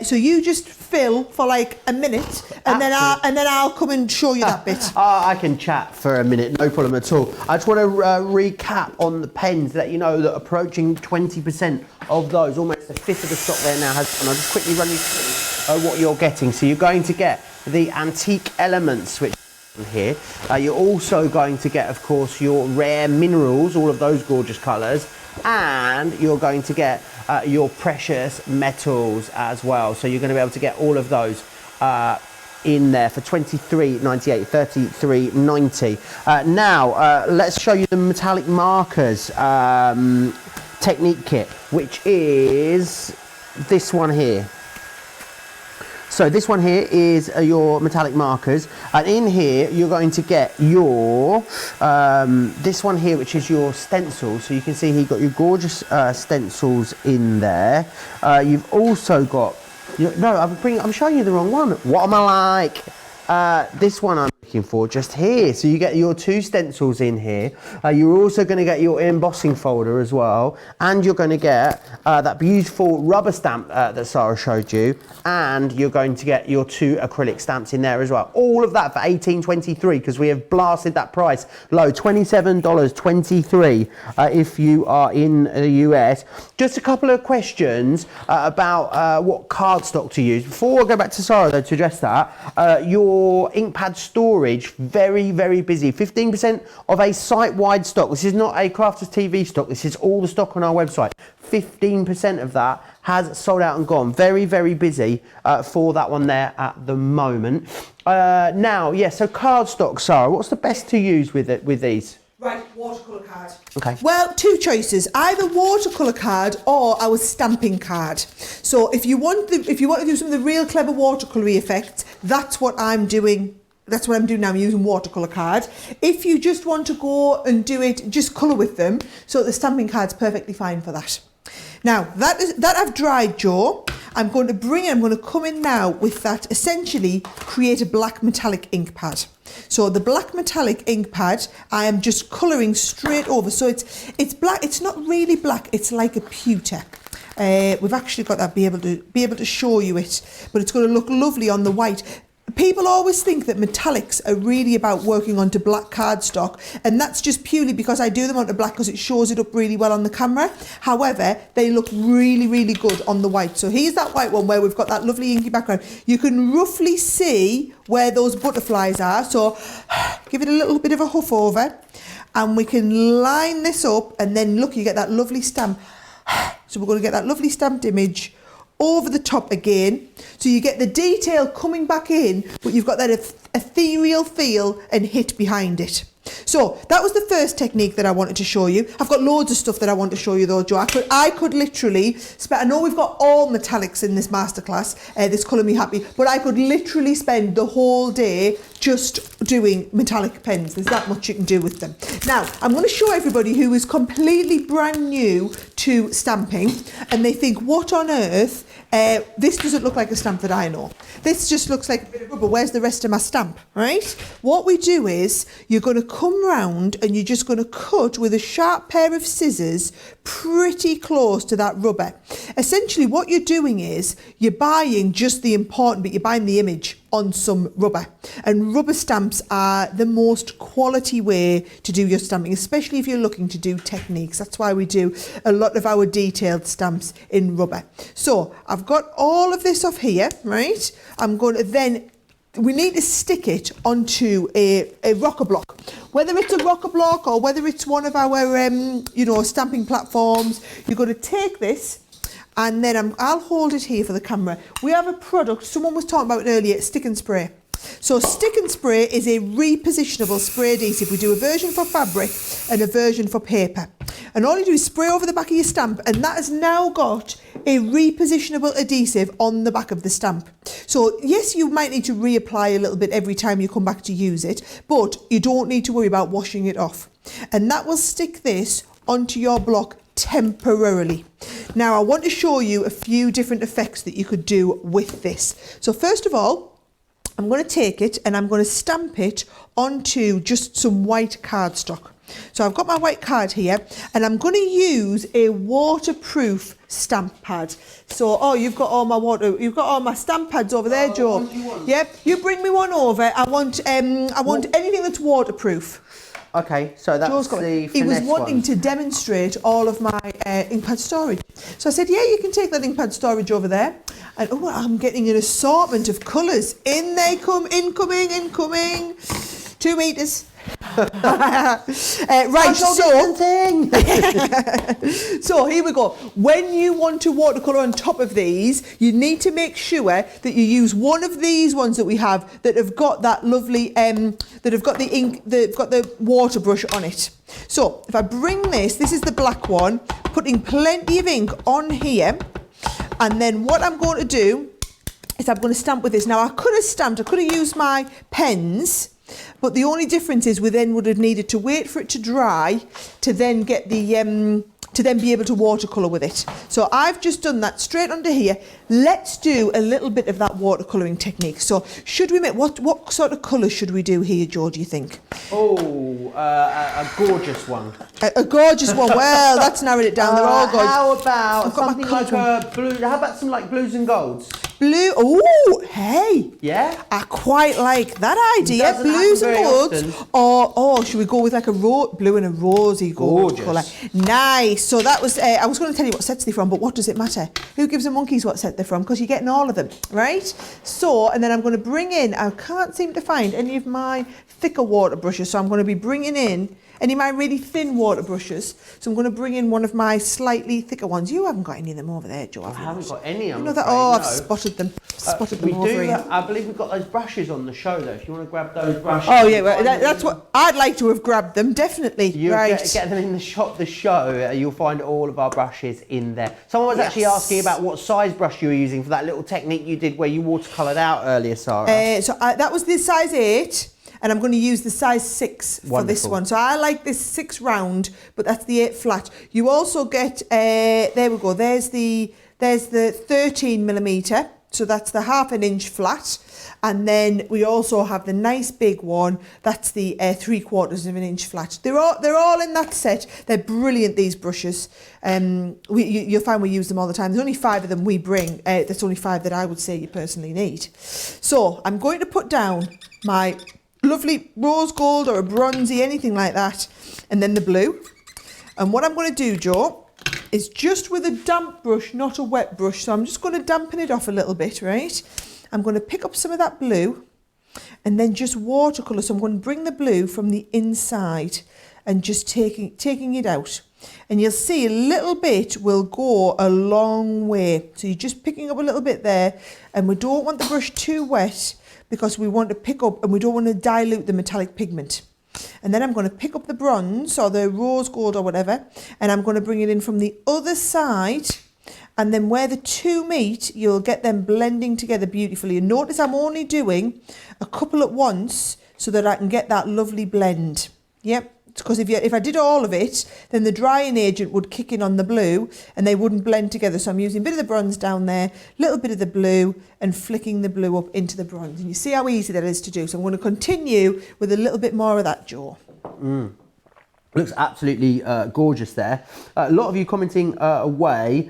So you just fill for like a minute, and then I'll come and show you that bit. I can chat for a minute, no problem at all. I just want to recap on the pens, let you know that approaching 20% of those, almost a fifth of the stock there now has. And I'll just quickly run you through what you're getting. So you're going to get the Antique Elements, which here. You're also going to get, of course, your Rare Minerals, all of those gorgeous colours, and you're going to get your Precious Metals as well. So you're going to be able to get all of those in there for $23.98, $33.90. Now, let's show you the Metallic Markers Technique Kit, which is this one here. So this one here is your metallic markers, and in here you're going to get your this one here, which is your stencils. So you can see you've got your gorgeous stencils in there. You've also got I'm showing you the wrong one. What am I like? This one I'm looking for just here. So you get your two stencils in here. You're also going to get your embossing folder as well, and you're going to get that beautiful rubber stamp that Sarah showed you, and you're going to get your two acrylic stamps in there as well. All of that for $18.23, because we have blasted that price low, $27.23 if you are in the US. Just a couple of questions about what cardstock to use. Before I go back to Sarah though to address that, your ink pad storage, very, very busy. 15% of a site-wide stock. This is not a Crafters TV stock. This is all the stock on our website. 15% of that has sold out and gone. Very, very busy for that one there at the moment. Now, yeah, so cardstock, Sarah, what's the best to use with these? Right, watercolour card. Okay. Well, two choices: either watercolour card or our stamping card. So if you want to do some of the real clever watercolour effects, that's what I'm doing. That's what I'm doing now. I'm using watercolour card. If you just want to go and do it, just colour with them. So the stamping card's perfectly fine for that. Now that I've dried, Jo, I'm going to come in now with that. Essentially, create a black metallic ink pad. So the black metallic ink pad, I am just colouring straight over. So it's black. It's not really black. It's like a pewter. We've actually got that be able to show you it, but it's going to look lovely on the white. People always think that metallics are really about working onto black cardstock, and that's just purely because I do them onto black because it shows it up really well on the camera. However, they look really, really good on the white. So here's that white one where we've got that lovely inky background. You can roughly see where those butterflies are. So give it a little bit of a huff over, and we can line this up, and then look, you get that lovely stamp. So we're going to get that lovely stamped image over the top again, so you get the detail coming back in, but you've got that ethereal feel and hit behind it. So that was the first technique that I wanted to show you. I've got loads of stuff that I want to show you though, Jo. I could literally spend, I know we've got all metallics in this masterclass, this Colour Me Happy, but I could literally spend the whole day just doing metallic pens. There's that much you can do with them. Now, I'm going to show everybody who is completely brand new to stamping, and they think, what on earth This doesn't look like a stamp that I know. This just looks like a bit of rubber. Where's the rest of my stamp, right? What we do is you're going to come round and you're just going to cut with a sharp pair of scissors pretty close to that rubber. Essentially what you're doing is you're buying just the important bit, you're buying the image on some rubber, and rubber stamps are the most quality way to do your stamping, especially if you're looking to do techniques. That's why we do a lot of our detailed stamps in rubber. So I've got all of this off here, right? I'm going to then, we need to stick it onto a rocker block, whether it's a rocker block or whether it's one of our stamping platforms. You're going to take this, and then I'll hold it here for the camera. We have a product, someone was talking about it earlier, Stick and Spray. So Stick and Spray is a repositionable spray adhesive. We do a version for fabric and a version for paper. And all you do is spray over the back of your stamp, and that has now got a repositionable adhesive on the back of the stamp. So yes, you might need to reapply a little bit every time you come back to use it, but you don't need to worry about washing it off. And that will stick this onto your block temporarily. Now I want to show you a few different effects that you could do with this. So first of all, I'm going to take it and I'm going to stamp it onto just some white cardstock. So I've got my white card here, and I'm going to use a waterproof stamp pad. So, you've got all my stamp pads over there, Joe. What do you want? Yep, you bring me one over. I want anything that's waterproof. Okay, so that's Joe's got the it. He was finesse wanting one. to demonstrate all of my ink pad storage. So I said, yeah, you can take that ink pad storage over there. And I'm getting an assortment of colours. In they come, incoming. 2 metres. Right, so here we go. When you want to watercolour on top of these, you need to make sure that you use one of these ones that we have that have got that lovely, that have got the ink, they've got the water brush on it. So if I bring this is the black one, putting plenty of ink on here, and then what I'm going to do is I'm going to stamp with this. Now I could have used my pens, but the only difference is we then would have needed to wait for it to dry to then get the to then be able to watercolour with it. So I've just done that straight under here. Let's do a little bit of that watercolouring technique. So should we make, what sort of colour should we do here, Joe, do you think? A gorgeous one. A gorgeous one. Well, that's narrowed it down. They're all gorgeous. How about I've got my something like colours a blue? How about some like blues and golds? Blue. Oh, hey. Yeah. I quite like that idea. Doesn't Blues and happen golds. very often. Or should we go with like a blue and a rosy gold Gorgeous. colour? Nice. So that was. I was going to tell you what sets they're from, but what does it matter? Who gives the monkeys what set they're from? Because you're getting all of them, right? So, and then I'm going to bring in. I can't seem to find any of my thicker water brushes, so I'm going to be bringing in any of my really thin water brushes. So I'm going to bring in one of my slightly thicker ones. You haven't got any of them over there, Joe. I haven't got any. You know that? I've spotted them. Spotted them over here. I believe we've got those brushes on the show, though. If you want to grab those brushes. Oh yeah, well, that's what I'd like to have grabbed them. Definitely. You right. get them in the shop. The show, you'll find all of our brushes in there. Someone was actually asking about what size brush you were using for that little technique you did where you watercoloured out earlier, Sarah. That was the size 8. And I'm going to use the size 6 for Wonderful. this one. So I like this 6 round, but that's the 8 flat. You also get, there we go, there's the 13mm. So that's the 1/2 inch flat. And then we also have the nice big one. That's the 3/4 inch flat. They're all in that set. They're brilliant, these brushes. You'll find we use them all the time. There's only 5 of them we bring. There's only 5 that I would say you personally need. So I'm going to put down my lovely rose gold or a bronzy, anything like that, and then the blue. And what I'm going to do, Joe, is just with a damp brush, not a wet brush, so I'm just going to dampen it off a little bit, right? I'm going to pick up some of that blue and then just watercolour. So I'm going to bring the blue from the inside and just taking it out. And you'll see a little bit will go a long way. So you're just picking up a little bit there, and we don't want the brush too wet, because we want to pick up and we don't want to dilute the metallic pigment. And then I'm going to pick up the bronze or the rose gold or whatever, and I'm going to bring it in from the other side, and then where the two meet, you'll get them blending together beautifully. And notice I'm only doing a couple at once so that I can get that lovely blend. Yep, because if I did all of it, then the drying agent would kick in on the blue and they wouldn't blend together. So I'm using a bit of the bronze down there, a little bit of the blue, and flicking the blue up into the bronze. And you see how easy that is to do. So I'm going to continue with a little bit more of that, Jo. Looks absolutely gorgeous there. A lot of you commenting away.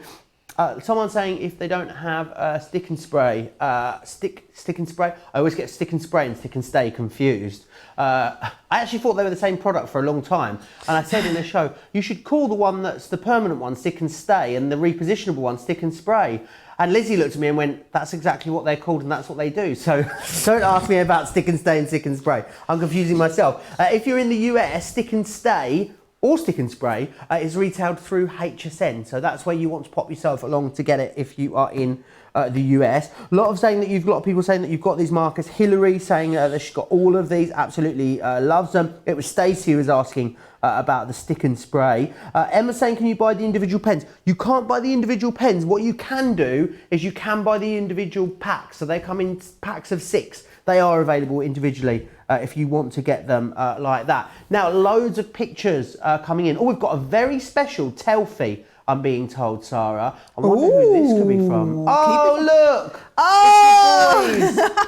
Someone saying if they don't have stick and spray, stick and spray. I always get stick and spray and stick and stay confused. I actually thought they were the same product for a long time, and I said in the show you should call the one that's the permanent one stick and stay, and the repositionable one stick and spray. And Lizzie looked at me and went, "That's exactly what they're called, and that's what they do." So don't ask me about stick and stay and stick and spray. I'm confusing myself. If you're in the US, stick and stay or stick and spray is retailed through HSN. So that's where you want to pop yourself along to get it if you are in the US. A lot of people saying that you've got these markers. Hillary saying that she's got all of these, absolutely loves them. It was Stacey who was asking about the stick and spray. Emma saying, can you buy the individual pens? You can't buy the individual pens. What you can do is you can buy the individual packs. So they come in packs of 6. They are available individually if you want to get them like that. Now, loads of pictures coming in. Oh, we've got a very special Telfie, I'm being told, Sarah. I wonder who this could be from. Oh, look! Oh! It's the boys.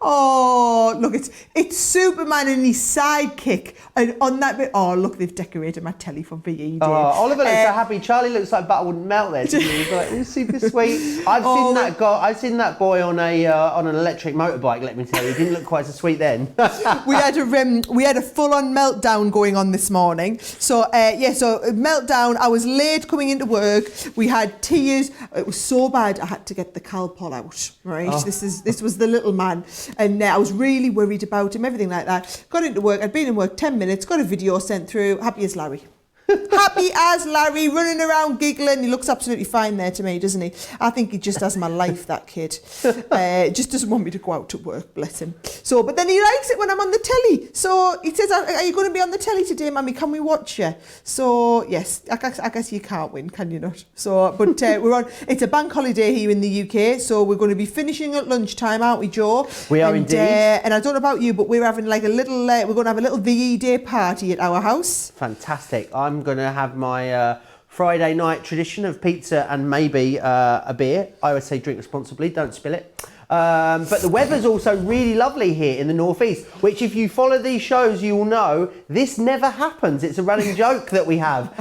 Oh, look, it's Superman and his sidekick. And on that bit, oh, look, they've decorated my telly for VE Day. Oh, Oliver looks so happy. Charlie looks like butter wouldn't melt there. He's like, oh, super sweet. I've seen that boy on an electric motorbike. Let me tell you, he didn't look quite so sweet then. we had a full-on meltdown going on this morning. So so meltdown. I was late coming into work. We had tears. It was so bad. I had to get the Calpol out. Right. Oh. This was the little man. And I was really worried about him, everything like that. Got into work, I'd been in work 10 minutes, got a video sent through, happy as Larry. Happy as Larry, running around giggling. He looks absolutely fine there to me, doesn't he? I think he just has my life, that kid. Just doesn't want me to go out to work, bless him. So, but then he likes it when I'm on the telly. So he says, are you going to be on the telly today, Mummy? Can we watch you? So, yes, I guess you can't win, can you not? So, but it's a bank holiday here in the UK, so we're going to be finishing at lunchtime, aren't we, Jo? We are indeed. And I don't know about you, but we're having like we're going to have a little VE Day party at our house. Fantastic. I'm going to have my Friday night tradition of pizza and maybe a beer. I would say drink responsibly, don't spill it. But the weather's also really lovely here in the northeast, which if you follow these shows, you will know this never happens. It's a running joke that we have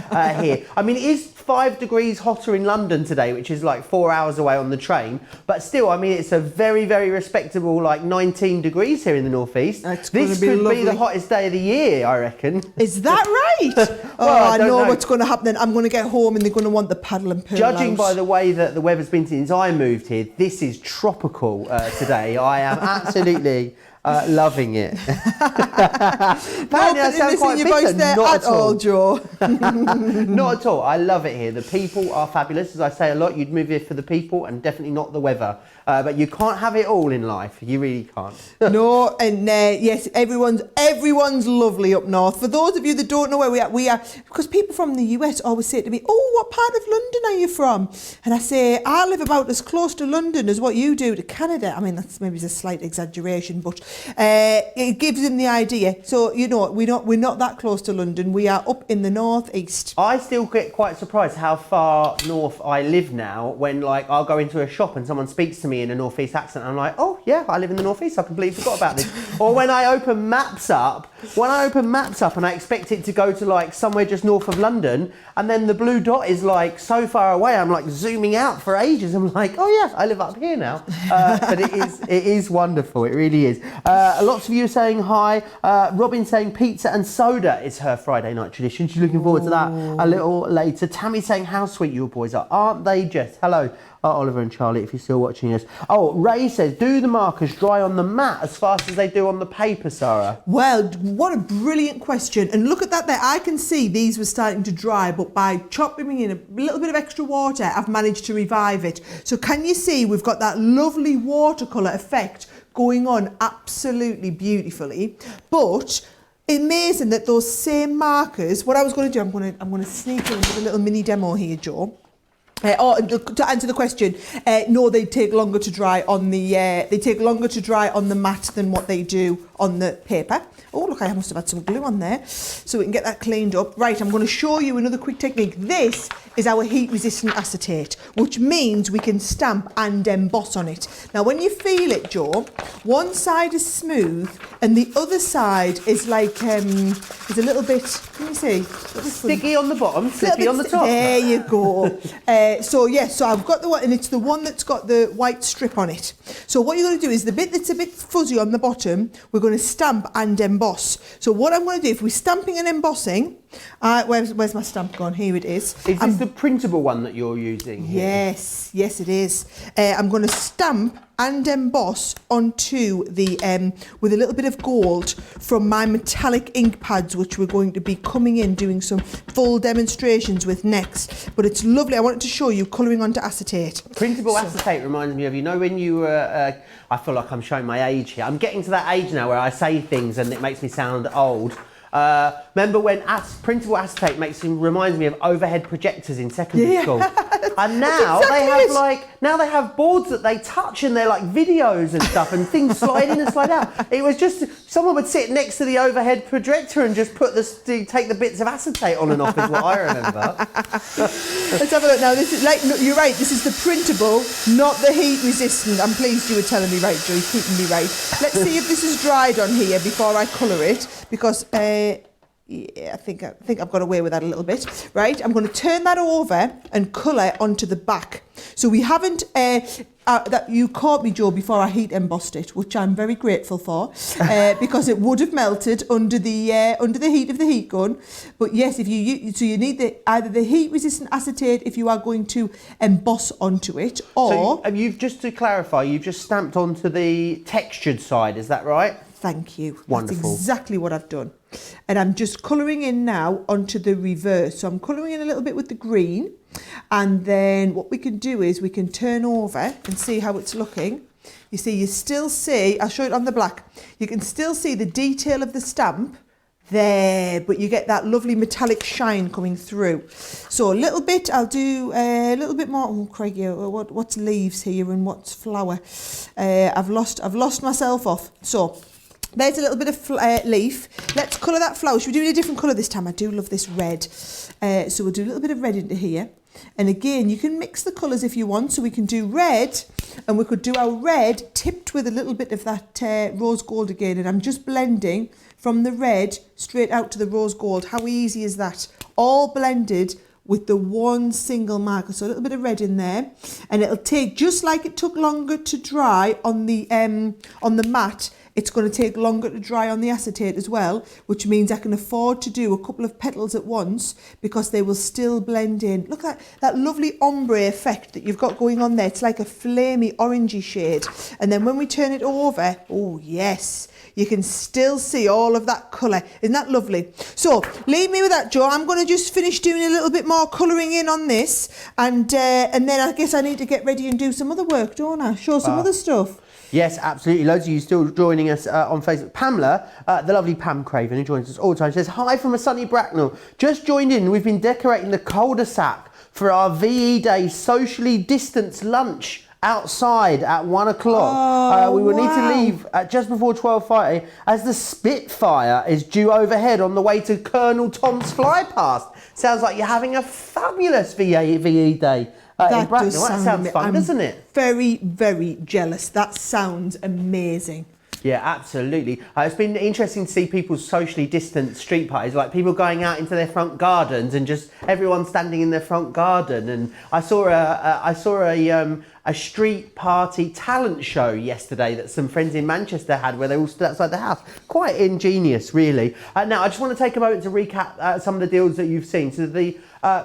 here. I mean, it is 5 degrees hotter in London today, which is like 4 hours away on the train. But still, I mean, it's a very, very respectable, like 19 degrees here in the northeast. This could be the hottest day of the year, I reckon. Is that right? Well, I know what's going to happen then. I'm going to get home and they're going to want the paddle and pearl Judging out. by the way that the weather's been since I moved here, this is tropical today. I am absolutely loving it. Apparently I sound quite bitter. Not at all, Jo. Not at all. I love it here. The people are fabulous. As I say a lot, you'd move here for the people and definitely not the weather. But you can't have it all in life. You really can't. No, and yes, everyone's lovely up north. For those of you that don't know where we are, because people from the US always say to me, "Oh, what part of London are you from?" And I say, "I live about as close to London as what you do to Canada." I mean, that's maybe a slight exaggeration, but it gives them the idea. So we're not that close to London. We are up in the northeast. I still get quite surprised how far north I live now. When like I'll go into a shop and someone speaks to me in a northeast accent, I'm like, oh yeah, I live in the northeast. I completely forgot about this. Or when I open maps up and I expect it to go to like somewhere just north of London, and then the blue dot is like so far away, I'm like zooming out for ages. I'm like, oh yeah, I live up here now. But it is wonderful. It really is. Lots of you are saying hi. Robin saying pizza and soda is her Friday night tradition. She's looking forward to that a little later. Tammy saying how sweet you boys are. Aren't they just? Hello. Oliver and Charlie, if you're still watching us. Oh, Ray says, do the markers dry on the mat as fast as they do on the paper, Sarah? Well, what a brilliant question. And look at that there. I can see these were starting to dry, but by chopping in a little bit of extra water, I've managed to revive it. So can you see we've got that lovely watercolour effect going on absolutely beautifully. But amazing that those same markers, what I was going to do, I'm going to sneak in with a little mini demo here, Jo. To answer the question, no, they take longer to dry on the mat than what they do on the paper. Oh, look, I must have had some glue on there, so we can get that cleaned up. Right, I'm going to show you another quick technique. This is our heat-resistant acetate, which means we can stamp and emboss on it. Now, when you feel it, Joe, one side is smooth and the other side is like, is a little bit, can you see? Sticky on the bottom, slippy on the top. There you go. So I've got the one, and it's the one that's got the white strip on it. So what you're going to do is the bit that's a bit fuzzy on the bottom, we're going to stamp and emboss. So what I'm going to do, if we're stamping and embossing, where's my stamp gone? Here it is. Is this the printable one that you're using here? Yes it is. I'm going to stamp and emboss onto the, with a little bit of gold from my metallic ink pads, which we're going to be coming in doing some full demonstrations with next. But it's lovely. I wanted to show you colouring onto acetate. Printable acetate reminds me of, you know, when you were, I feel like I'm showing my age here. I'm getting to that age now where I say things and it makes me sound old. Remember when printable acetate reminds me of overhead projectors in secondary school, and now they have boards that they touch and they're like videos and stuff, and things slide in and slide out. It was just someone would sit next to the overhead projector and just take the bits of acetate on and off, is what I remember. Let's have a look now. This is like, you're right. This is the printable, not the heat resistant. I'm pleased you were telling me right, Joe. You're keeping me right. Let's see if this is dried on here before I colour it, because. Yeah, I think I've got away with that a little bit. Right, I'm going to turn that over and colour onto the back. So we haven't, that you caught me, Joe, before I heat embossed it, which I'm very grateful for, because it would have melted under the heat of the heat gun. But yes, if you need either the heat resistant acetate if you are going to emboss onto it, or you've just to clarify, you've just stamped onto the textured side, is that right? Thank you. Wonderful. That's exactly what I've done. And I'm just colouring in now onto the reverse. So I'm colouring in a little bit with the green. And then what we can do is we can turn over and see how it's looking. You see, you still see, I'll show it on the black. You can still see the detail of the stamp there, but you get that lovely metallic shine coming through. So a little bit, I'll do a little bit more. Oh, Craigie, what's leaves here and what's flower? I've lost myself off. So there's a little bit of leaf. Let's colour that flower. Should we do it a different colour this time? I do love this red. So we'll do a little bit of red into here. And again, you can mix the colours if you want. So we can do red, and we could do our red tipped with a little bit of that rose gold again. And I'm just blending from the red straight out to the rose gold. How easy is that? All blended with the one single marker. So a little bit of red in there, and it'll take, just like it took longer to dry on the mat, it's going to take longer to dry on the acetate as well, which means I can afford to do a couple of petals at once because they will still blend in. Look at that lovely ombre effect that you've got going on there. It's like a flamey orangey shade. And then when we turn it over, oh yes, you can still see all of that colour. Isn't that lovely? So leave me with that, Joe. I'm going to just finish doing a little bit more colouring in on this, and then I guess I need to get ready and do some other work, don't I? Show some other stuff. Yes, absolutely. Loads of you still joining us on Facebook. Pamela, the lovely Pam Craven, who joins us all the time, says, hi from a sunny Bracknell. Just joined in. We've been decorating the cul-de-sac for our VE Day socially distanced lunch outside at 1 o'clock. We will need to leave just before 12:30 as the Spitfire is due overhead on the way to Colonel Tom's flypast. Sounds like you're having a fabulous VE Day. That sounds fun, doesn't it? Very, very jealous. That sounds amazing. Yeah, absolutely. It's been interesting to see people's socially distant street parties, like people going out into their front gardens and just everyone standing in their front garden. And I saw a street party talent show yesterday that some friends in Manchester had, where they all stood outside the house. Quite ingenious, really. Now, I just want to take a moment to recap some of the deals that you've seen. So the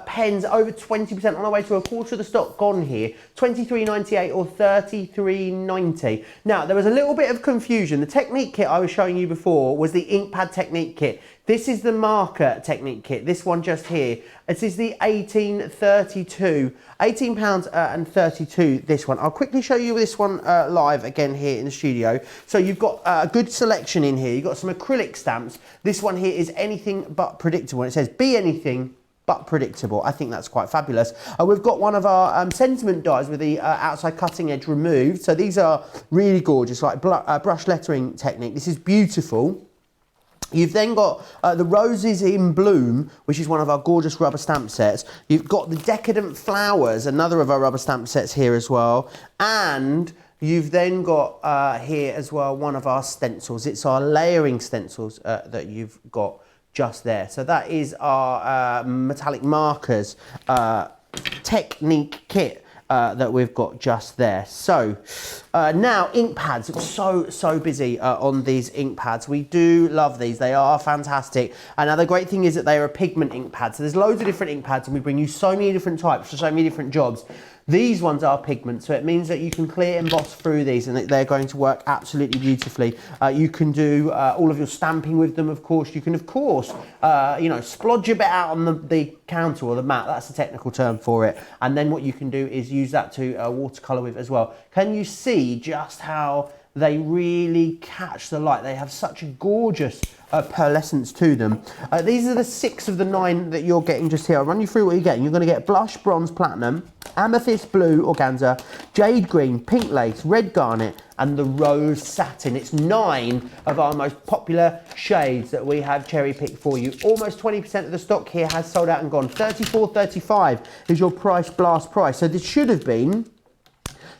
pens over 20% on our way to a quarter of the stock gone here, $23.98 or $33.90. Now, there was a little bit of confusion. The Technique kit I was showing you before was the ink pad Technique kit. This is the marker Technique kit, this one just here. This is the 1832, £18 and 32, this one. I'll quickly show you this one live again here in the studio. So you've got a good selection in here. You've got some acrylic stamps. This one here is anything but predictable. It says, be anything, but predictable. I think that's quite fabulous. We've got one of our sentiment dies with the outside cutting edge removed. So these are really gorgeous, like brush lettering technique. This is beautiful. You've then got the Roses in Bloom, which is one of our gorgeous rubber stamp sets. You've got the Decadent Flowers, another of our rubber stamp sets here as well. And you've then got here as well one of our stencils. It's our layering stencils that you've got just there. So that is our metallic markers technique kit that we've got just there. So now ink pads. So busy on these ink pads. We do love these. They are fantastic. And now the great thing is that they are a pigment ink pad. So there's loads of different ink pads and we bring you so many different types for so many different jobs. These ones are pigment, so it means that you can clear emboss through these and they're going to work absolutely beautifully. You can do all of your stamping with them, of course. You can, of course, you know, splodge a bit out on the counter or the mat. That's the technical term for it. And then what you can do is use that to watercolour with as well. Can you see just how they really catch the light? They have such a gorgeous pearlescence to them. These are the 6 of the 9 that you're getting just here. I'll run you through what you're getting. You're going to get blush, bronze, platinum, amethyst blue organza, jade green, pink lace, red garnet, and the rose satin. It's 9 of our most popular shades that we have cherry picked for you. Almost 20% of the stock here has sold out and gone. $34.35 is your price blast price. So this should have been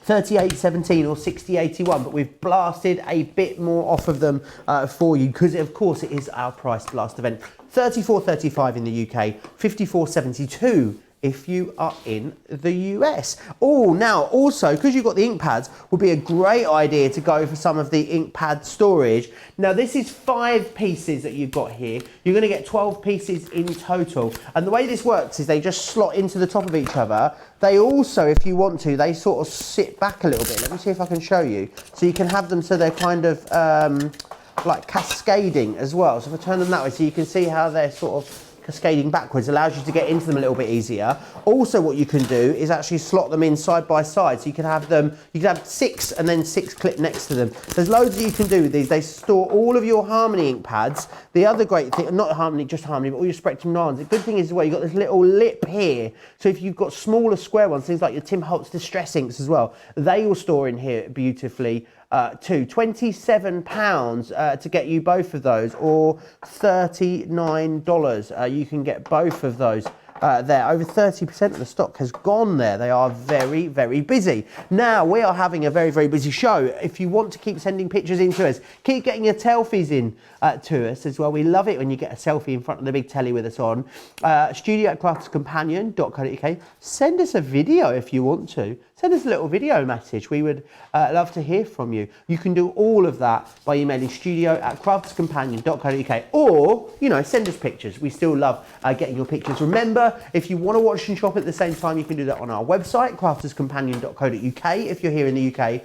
$38.17 or $60.81, but we've blasted a bit more off of them for you because of course it is our price blast event. $34.35 in the UK, $54.72 if you are in the US. Oh, now also, because you've got the ink pads, would be a great idea to go for some of the ink pad storage. Now this is 5 pieces that you've got here. You're going to get 12 pieces in total. And the way this works is they just slot into the top of each other. They also, if you want to, they sort of sit back a little bit. Let me see if I can show you. So you can have them so they're kind of like cascading as well. So if I turn them that way, so you can see how they're sort of cascading backwards, allows you to get into them a little bit easier. Also what you can do is actually slot them in side by side, so you can have them, you can have 6 and then 6 clip next to them. There's loads that you can do with these. They store all of your Harmony ink pads. The other great thing, not Harmony, just Harmony, but all your Spectrum 9s. The good thing is as well, you've got this little lip here, so if you've got smaller square ones, things like your Tim Holtz Distress inks as well, they will store in here beautifully too. £27 to get you both of those, or $39. You can get both of those there. Over 30% of the stock has gone there. They are very, very busy. Now, we are having a very, very busy show. If you want to keep sending pictures in to us, keep getting your selfies in to us as well. We love it when you get a selfie in front of the big telly with us on. studio@crafterscompanion.co.uk. Send us a video if you want to. Send us a little video message. We would love to hear from you. You can do all of that by emailing studio@crafterscompanion.co.uk, or, you know, send us pictures. We still love getting your pictures. Remember, if you want to watch and shop at the same time, you can do that on our website, crafterscompanion.co.uk, if you're here in the UK,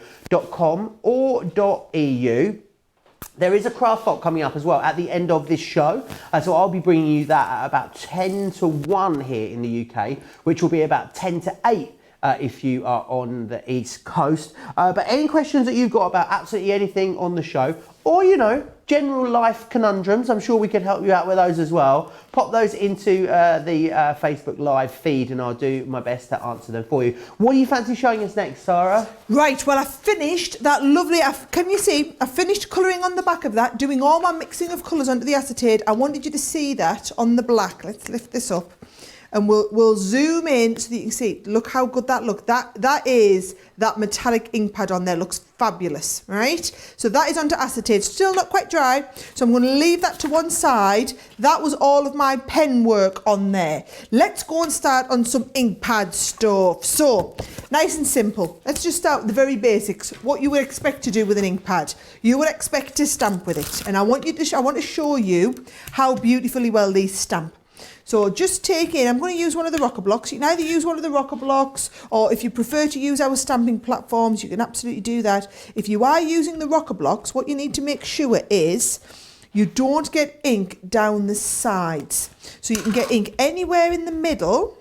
.com or .eu. There is a craft vault coming up as well at the end of this show. So I'll be bringing you that at about 10 to 1 here in the UK, which will be about 10 to 8 if you are on the East Coast. But any questions that you've got about absolutely anything on the show, or, you know, general life conundrums, I'm sure we can help you out with those as well. Pop those into the Facebook Live feed and I'll do my best to answer them for you. What do you fancy showing us next, Sarah? Right, well, I finished that lovely, can you see, I finished colouring on the back of that, doing all my mixing of colours onto the acetate. I wanted you to see that on the black. Let's lift this up. And we'll zoom in so that you can see. Look how good that looked. That is that metallic ink pad on there. Looks fabulous, right? So that is onto acetate. Still not quite dry, so I'm going to leave that to one side. That was all of my pen work on there. Let's go and start on some ink pad stuff. So nice and simple. Let's just start with the very basics. What you would expect to do with an ink pad. You would expect to stamp with it, and I want to show you how beautifully well these stamp. So just take in, I'm going to use one of the rocker blocks. You can either use one of the rocker blocks, or if you prefer to use our stamping platforms, you can absolutely do that. If you are using the rocker blocks, what you need to make sure is you don't get ink down the sides. So you can get ink anywhere in the middle,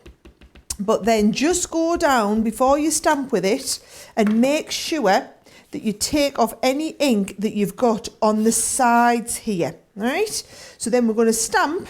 but then just go down before you stamp with it and make sure that you take off any ink that you've got on the sides here. All right? So then we're going to stamp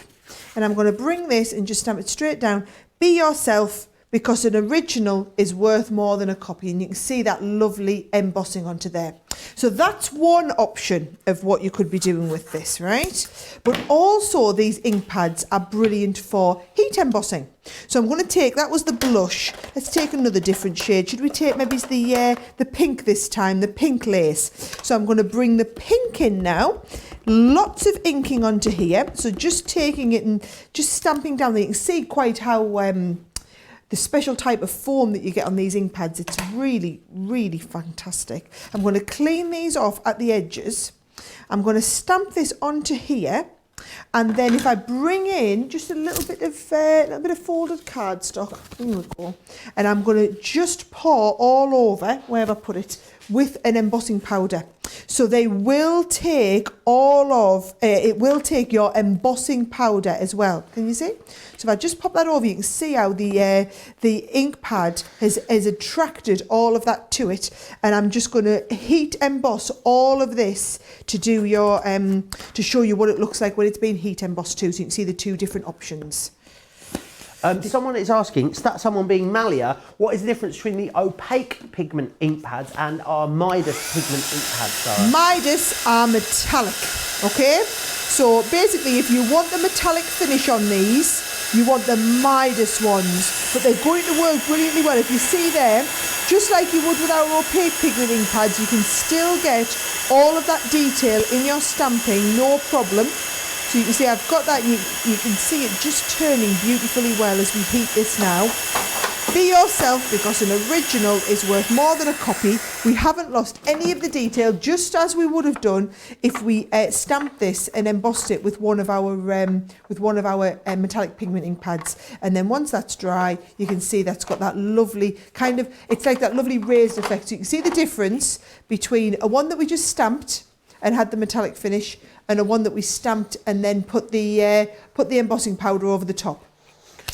And I'm going to bring this and just stamp it straight down. Be yourself, because an original is worth more than a copy, and you can see that lovely embossing onto there. So that's one option of what you could be doing with this, right? But also these ink pads are brilliant for heat embossing. So I'm going to take, that was the blush, let's take another different shade. Should we take maybe the pink this time, the pink lace? So I'm going to bring the pink in now. Lots of inking onto here, so just taking it and just stamping down there. You can see quite how the special type of foam that you get on these ink pads, it's really, really fantastic. I'm going to clean these off at the edges. I'm going to stamp this onto here, and then if I bring in just a little bit of folded cardstock, there we go, and I'm going to just pour all over wherever I put it with an embossing powder. So they will take it will take your embossing powder as well. Can you see? So if I just pop that over, you can see how the ink pad has attracted all of that to it. And I'm just going to heat emboss all of this to do your to show you what it looks like when it's been heat embossed too. So you can see the two different options. Someone is asking, someone being Malia, what is the difference between the opaque pigment ink pads and our Midas pigment ink pads, Sarah? Midas are metallic, okay? So basically, if you want the metallic finish on these, you want the Midas ones, but they're going to work brilliantly well. If you see there, just like you would with our opaque pigment ink pads, you can still get all of that detail in your stamping, no problem. So you can see I've got that, you can see it just turning beautifully well as we heat this now. Be yourself, because an original is worth more than a copy. We haven't lost any of the detail, just as we would have done if we stamped this and embossed it with one of our metallic pigment ink pads. And then once that's dry, you can see that's got that lovely kind of, it's like that lovely raised effect. So you can see the difference between a one that we just stamped and had the metallic finish, and a one that we stamped and then put the embossing powder over the top.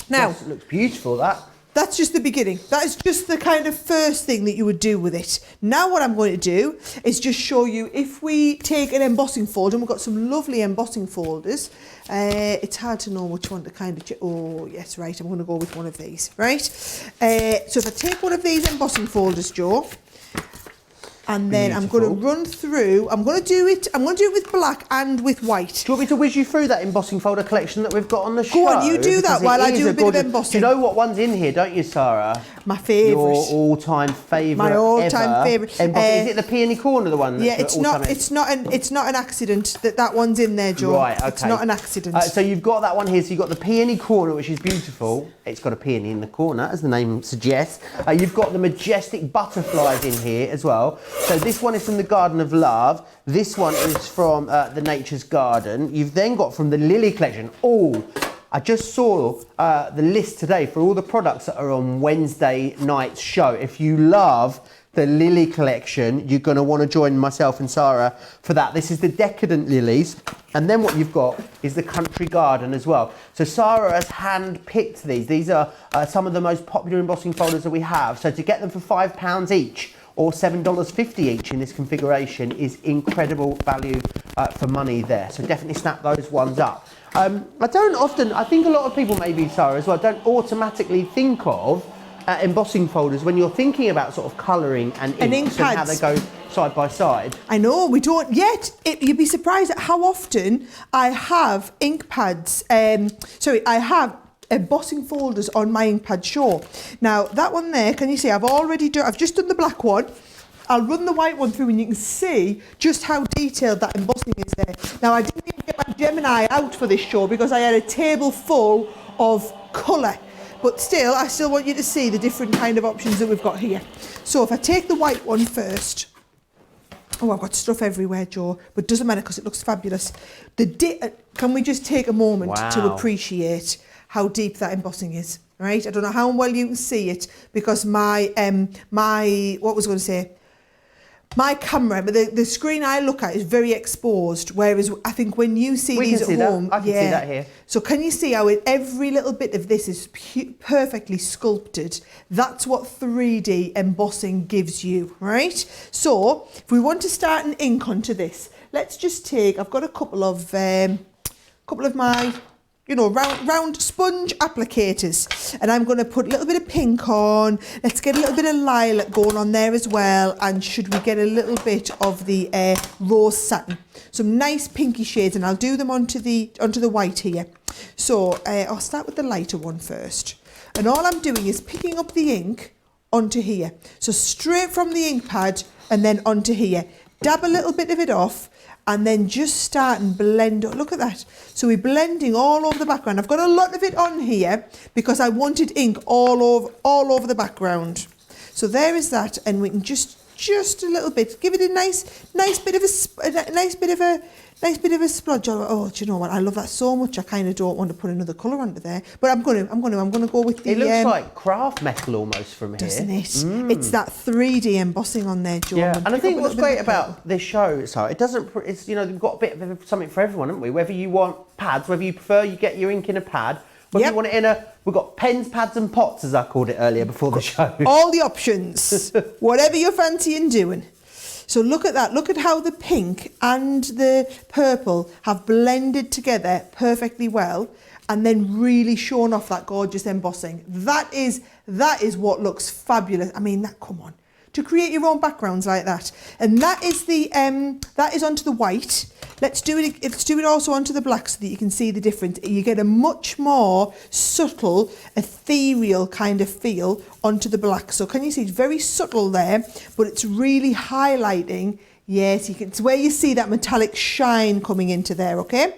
Now, yes, it looks beautiful, that. That's just the beginning. That is just the kind of first thing that you would do with it. Now what I'm going to do is just show you, if we take an embossing folder, and we've got some lovely embossing folders. It's hard to know which one to kind of, oh yes, right, I'm going to go with one of these, right? So if I take one of these embossing folders, Joe, and then beautiful. I'm going to run through, I'm going to do it with black and with white. Do you want me to whiz you through that embossing folder collection that we've got on the show? Go on, you do that while I do a bit of embossing. Do you know what one's in here, don't you, Sarah? My favourite. Your all-time favourite. My all-time favourite. Is it the Peony Corner, the one? Yeah, it's not an accident that one's in there, Joe. Right, okay. It's not an accident. So you've got that one here. So you've got the Peony Corner, which is beautiful. It's got a peony in the corner, as the name suggests. You've got the majestic butterflies in here as well. So this one is from the Garden of Love. This one is from the Nature's Garden. You've then got from the Lily collection. Oh, I just saw the list today for all the products that are on Wednesday night's show. If you love the Lily collection, you're going to want to join myself and Sarah for that. This is the Decadent Lilies. And then what you've got is the Country Garden as well. So Sarah has hand-picked these. These are some of the most popular embossing folders that we have. So to get them for £5 each, or $7.50 each in this configuration, is incredible value for money there. So definitely snap those ones up. I think a lot of people, maybe Sarah as well, don't automatically think of embossing folders when you're thinking about sort of colouring and inks and how they go side by side. I know, we don't yet. You'd be surprised at how often I have ink pads. I have embossing folders on my ink pad show. Now that one there, can you see I've just done the black one. I'll run the white one through and you can see just how detailed that embossing is there. Now I didn't even get my Gemini out for this show because I had a table full of colour. But still, I still want you to see the different kind of options that we've got here. So if I take the white one first. Oh, I've got stuff everywhere, Joe, but it doesn't matter because it looks fabulous. Can we just take a moment to appreciate how deep that embossing is, right? I don't know how well you can see it because my camera, but the screen I look at is very exposed, whereas I think when you see these at home, I can see that here. So can you see how every little bit of this is perfectly sculpted? That's what 3D embossing gives you, right? So if we want to start an ink onto this, let's just take, I've got a couple of my round sponge applicators. And I'm going to put a little bit of pink on. Let's get a little bit of lilac going on there as well. And should we get a little bit of the rose satin? Some nice pinky shades, and I'll do them onto the white here. So I'll start with the lighter one first. And all I'm doing is picking up the ink onto here. So straight from the ink pad and then onto here. Dab a little bit of it off and then just start and blend. Look at that. So we're blending all over the background. I've got a lot of it on here because I wanted ink all over the background. So there is that, and we can just a little bit, give it a nice bit of a splodge. Oh, do you know what? I love that so much. I kind of don't want to put another colour under there, but I'm going to go with the. It looks like craft metal almost from here, doesn't it? It's that 3D embossing on there, Joe. Yeah, and I think what's great about this show, so it doesn't. It's we've got a bit of something for everyone, haven't we? Whether you want pads, whether you prefer you get your ink in a pad. Whether you want it in we've got pens, pads and pots, as I called it earlier before the show. All the options, whatever you're fancying doing. So look at that. Look at how the pink and the purple have blended together perfectly well and then really shown off that gorgeous embossing. That is what looks fabulous. I mean, come on. To create your own backgrounds like that. And that is that is onto the white. Let's do it also onto the black so that you can see the difference. You get a much more subtle, ethereal kind of feel onto the black. So can you see it's very subtle there, but it's really highlighting. Yes, it's where you see that metallic shine coming into there, okay?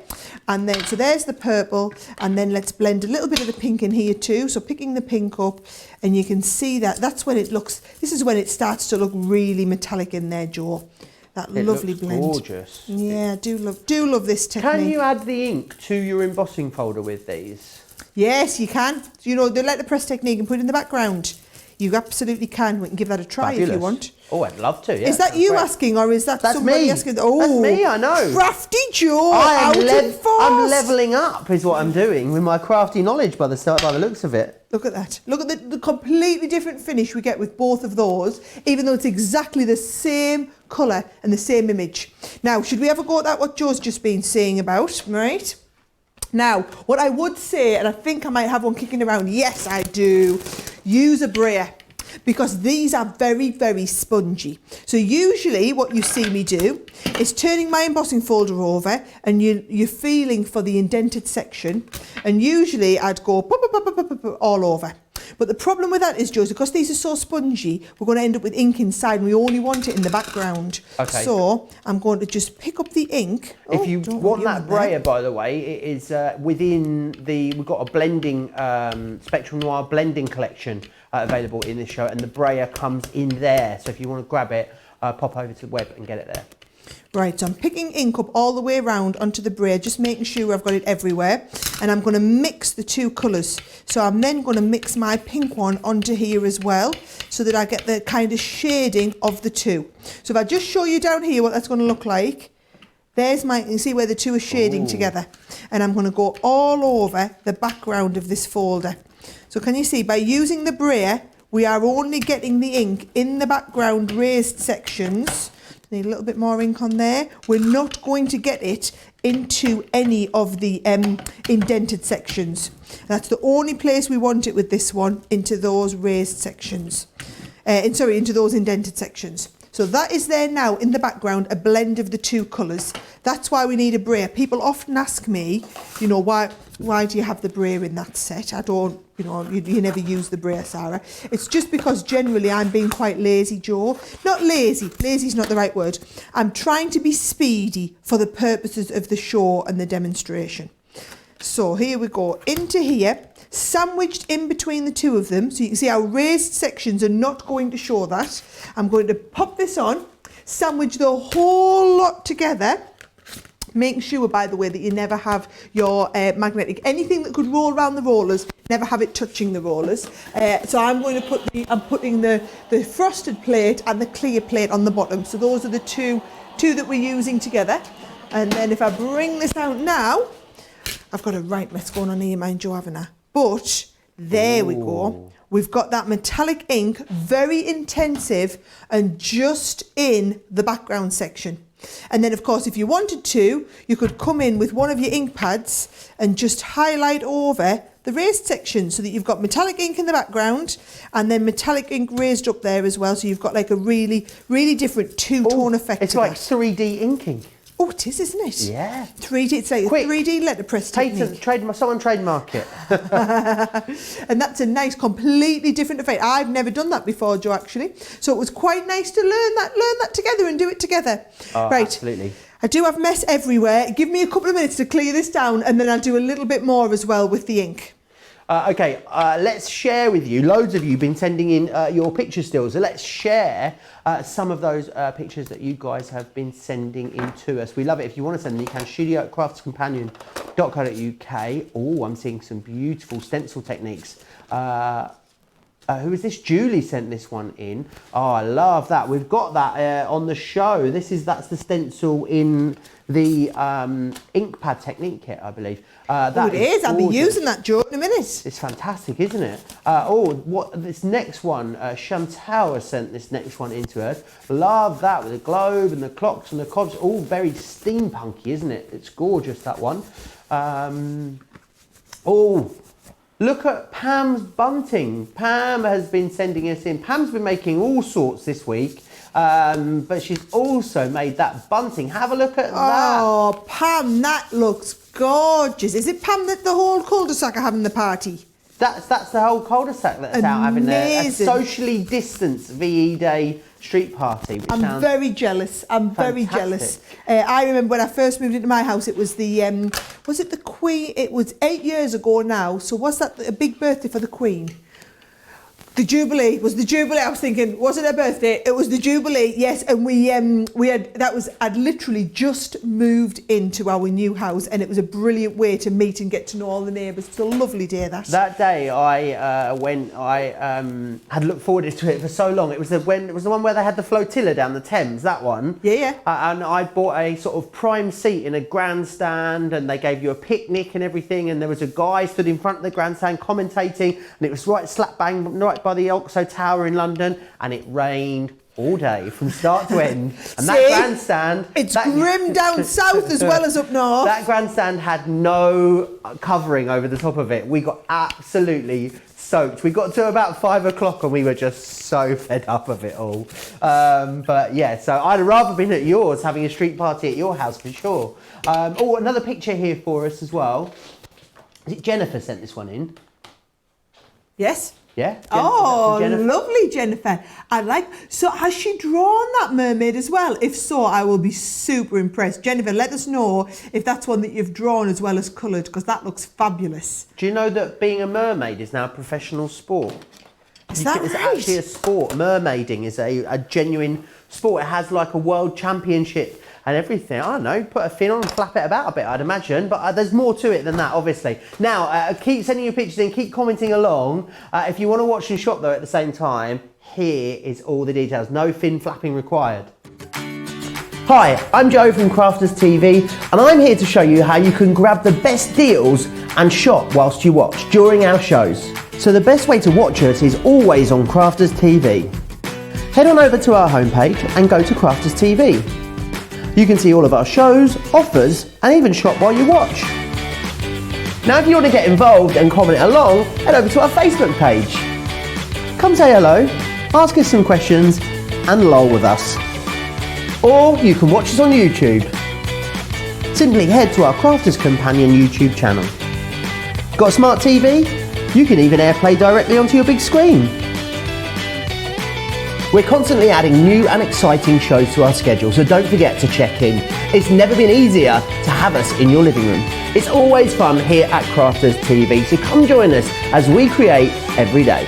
And then, so there's the purple, and then let's blend a little bit of the pink in here too. So picking the pink up, and you can see that's when this is when it starts to look really metallic in there, Joe. That lovely blend. Gorgeous. Yeah, do love this technique. Can you add the ink to your embossing folder with these? Yes, you can. They let the press technique and put it in the background. You absolutely can. We can give that a try if you want. Oh, I'd love to, yeah. Is that you asking, or is that somebody asking? Oh, that's me, I know. Crafty Joe, I'm levelling up is what I'm doing with my crafty knowledge by the looks of it. Look at that. Look at the completely different finish we get with both of those, even though it's exactly the same colour and the same image. Now, should we have a go at that, what Joe's just been saying about, right? Now, what I would say, and I think I might have one kicking around, yes I do, use a brayer, because these are very, very spongy. So usually what you see me do is turning my embossing folder over and you're feeling for the indented section, and usually I'd go all over. But the problem with that is, Joe, because these are so spongy, we're going to end up with ink inside and we only want it in the background. Okay. So I'm going to just pick up the ink. If you want that brayer, by the way, it is we've got a blending, Spectrum Noir blending collection available in this show, and the brayer comes in there. So if you want to grab it, pop over to the web and get it there. Right, so I'm picking ink up all the way around onto the brayer, just making sure I've got it everywhere. And I'm going to mix the two colours. So I'm then going to mix my pink one onto here as well, so that I get the kind of shading of the two. So if I just show you down here what that's going to look like, there's you can see where the two are shading together. And I'm going to go all over the background of this folder. So can you see, by using the brayer, we are only getting the ink in the background raised sections. Need a little bit more ink on there. We're not going to get it into any of the indented sections. That's the only place we want it with this one, into those raised sections. Into those indented sections. So that is there now in the background, a blend of the two colours. That's why we need a brayer. People often ask me, why do you have the brayer in that set? I don't, you never use the brayer, Sarah. It's just because generally I'm being quite lazy, Joe. Not lazy, lazy's not the right word. I'm trying to be speedy for the purposes of the show and the demonstration. So here we go, into here, sandwiched in between the two of them. So you can see our raised sections are not going to show that. I'm going to pop this on, sandwich the whole lot together, making sure, by the way, that you never have your magnetic, anything that could roll around the rollers, never have it touching the rollers. So I'm going to I'm putting the frosted plate and the clear plate on the bottom. So those are the two that we're using together. And then if I bring this out now, I've got a right mess going on here, mind you, haven't I? But there we go. We've got that metallic ink, very intensive and just in the background section. And then, of course, if you wanted to, you could come in with one of your ink pads and just highlight over the raised section so that you've got metallic ink in the background and then metallic ink raised up there as well. So you've got like a really, really different two-tone effect. It's like 3D inking. Oh, it is, isn't it? Yeah. 3D, it's like Quick. a 3D letterpress technique. Someone trademark it. And that's a nice, completely different effect. I've never done that before, Joe, actually. So it was quite nice to learn that together and do it together. Oh, right. Absolutely. I do have mess everywhere. Give me a couple of minutes to clear this down and then I'll do a little bit more as well with the ink. Okay, let's share with you. Loads of you have been sending in your picture stills. So let's share some of those pictures that you guys have been sending in to us. We love it. If you want to send them, you can. studio@craftscompanion.co.uk. Oh, I'm seeing some beautiful stencil techniques. Who is this? Julie sent this one in. Oh, I love that. We've got that on the show. That's the stencil in the ink pad technique kit, I believe. It is. I'll be using that, Joe, in a minute. It's fantastic, isn't it? What this next one? Chantal has sent this next one into us. Love that with the globe and the clocks and the cogs. All very steampunky, isn't it? It's gorgeous, that one. Look at Pam's bunting. Pam has been sending us in. Pam's been making all sorts this week, but she's also made that bunting. Have a look at that. Oh, Pam, that looks gorgeous. Is it Pam that the whole cul-de-sac are having the party? That's the whole cul-de-sac that's out having a socially distanced VE Day street party. I'm very jealous. I'm very jealous. I remember when I first moved into my house, it was the, was it the Queen? It was 8 years ago now. So was that a big birthday for the Queen? The Jubilee. It was the Jubilee. I was thinking, was it her birthday? It was the Jubilee, yes. And I'd literally just moved into our new house and it was a brilliant way to meet and get to know all the neighbours. It's a lovely day, that. That day I had looked forward to it for so long. It was the one where they had the flotilla down the Thames, that one. Yeah. And I bought a sort of prime seat in a grandstand and they gave you a picnic and everything, and there was a guy stood in front of the grandstand commentating, and it was right slap bang right by the Oxo Tower in London, and it rained all day from start to end. And that grandstand... It's grim down south as well as up north. That grandstand had no covering over the top of it. We got absolutely soaked. We got to about 5 o'clock and we were just so fed up of it all. But yeah, so I'd rather been at yours, having a street party at your house for sure. Another picture here for us as well. Is it Jennifer sent this one in? Yes. Yeah. Jennifer. Lovely, Jennifer. So has she drawn that mermaid as well? If so, I will be super impressed. Jennifer, let us know if that's one that you've drawn as well as coloured, because that looks fabulous. Do you know that being a mermaid is now a professional sport? Is that right? It's actually a sport. Mermaiding is a genuine sport. It has like a world championship and everything. I don't know, put a fin on and flap it about a bit, I'd imagine. But there's more to it than that, obviously. Now, keep sending your pictures in, keep commenting along. If you want to watch and shop, though, at the same time, here is all the details. No fin flapping required. Hi, I'm Joe from Crafters TV, and I'm here to show you how you can grab the best deals and shop whilst you watch during our shows. So the best way to watch us is always on Crafters TV. Head on over to our homepage and go to Crafters TV. You can see all of our shows, offers, and even shop while you watch. Now if you want to get involved and comment along, head over to our Facebook page. Come say hello, ask us some questions, and lol with us. Or you can watch us on YouTube. Simply head to our Crafters Companion YouTube channel. Got a smart TV? You can even AirPlay directly onto your big screen. We're constantly adding new and exciting shows to our schedule, so don't forget to check in. It's never been easier to have us in your living room. It's always fun here at Crafters TV, so come join us as we create every day.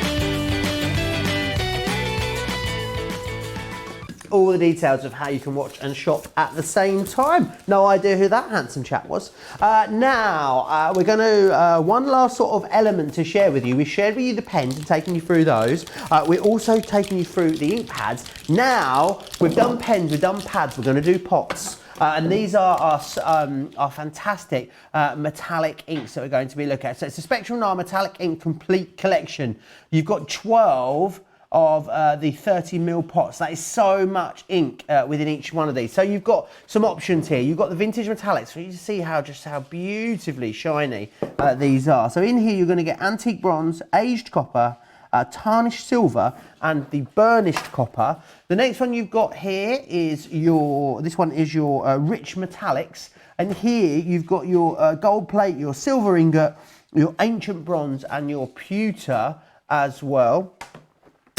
All the details of how you can watch and shop at the same time. No idea who that handsome chap was. Now, we're going to, one last sort of element to share with you. We shared with you the pens and taken you through those. We're also taking you through the ink pads. Now, we've done pens, we've done pads, we're going to do pots. And these are our fantastic metallic inks that we're going to be looking at. So it's a Spectrum Noir Metallic Ink Complete Collection. You've got 12 of the 30ml pots. That is so much ink within each one of these. So you've got some options here. You've got the vintage metallics for you to see how beautifully shiny these are. So in here you're going to get antique bronze, aged copper, tarnished silver, and the burnished copper. The next one you've got here is your rich metallics, and here you've got your gold plate, your silver ingot, your ancient bronze, and your pewter as well.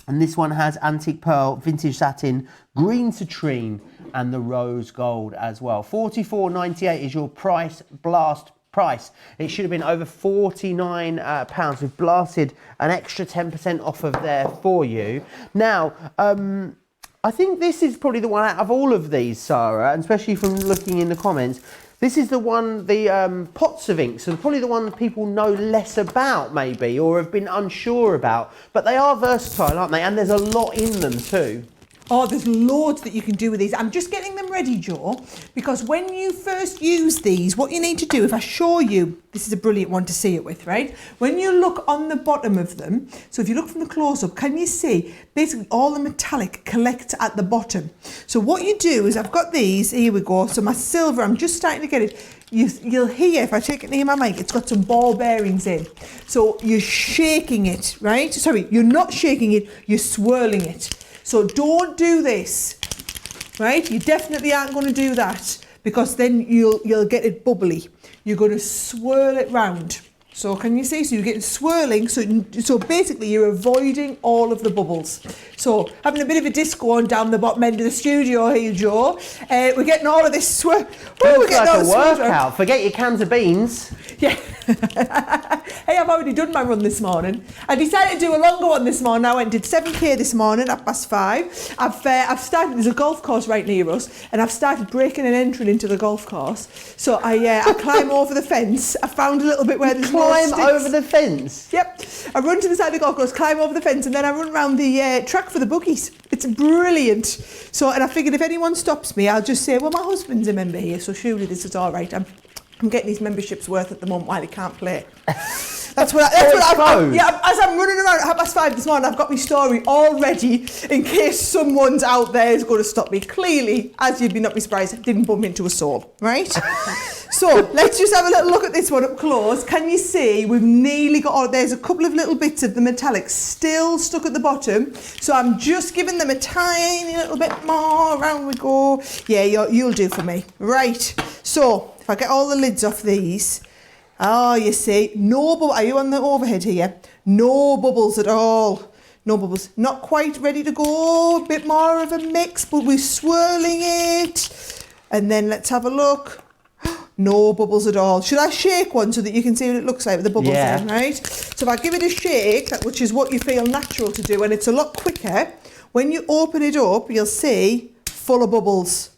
And this one has antique pearl, vintage satin, green citrine, and the rose gold as well. £44.98 is your blast price. It should have been over £49. We've blasted an extra 10% off of there for you. Now, I think this is probably the one out of all of these, Sarah, and especially from looking in the comments. This is the one, the pots of ink, so probably the one that people know less about maybe, or have been unsure about. But they are versatile, aren't they? And there's a lot in them too. Oh, there's loads that you can do with these. I'm just getting them ready, Jo, because when you first use these, what you need to do, if I show you, this is a brilliant one to see it with, right? When you look on the bottom of them, so if you look from the close-up, can you see basically all the metallic collects at the bottom? So what you do is, I've got these, here we go, so my silver, I'm just starting to get it. You'll hear, if I take it near my mic, it's got some ball bearings in. So you're shaking it, right? Sorry, you're not shaking it, you're swirling it. So don't do this, right? You definitely aren't going to do that, because then you'll get it bubbly. You're going to swirl it round. So can you see? So you're getting swirling. So basically you're avoiding all of the bubbles. So having a bit of a disco on down the bottom end of the studio here, Jo. We're getting all of this swirl. Looks like a workout. Forget your cans of beans. Yeah. Hey, I've already done my run this morning. I decided to do a longer one this morning. I went and did 7k this morning at 5:30. I've started, there's a golf course right near us, and I've started breaking and entering into the golf course. So I climb over the fence. I found a little bit where there's climb over the fence? Yep. I run to the side of the golf course, climb over the fence, and then I run around the track for the buggies. It's brilliant. So, and I figured if anyone stops me, I'll just say, well, my husband's a member here, so surely this is all right. I'm getting these memberships worth at the moment while he can't play. That's what as I'm running around at 5:30 this morning, I've got my story all ready in case someone's out there is going to stop me. Clearly, as you'd not be surprised, I didn't bump into a soul, right? So let's just have a little look at this one up close. Can you see we've nearly got, there's a couple of little bits of the metallic still stuck at the bottom. So I'm just giving them a tiny little bit more. Around we go. Yeah, you'll do for me. Right. So if I get all the lids off these. Oh, you see, no bubble. Are you on the overhead here? No bubbles at all. No bubbles. Not quite ready to go. A bit more of a mix, but we're swirling it. And then let's have a look. No bubbles at all. Should I shake one so that you can see what it looks like with the bubbles in, right? So if I give it a shake, which is what you feel natural to do, and it's a lot quicker, when you open it up, you'll see full of bubbles.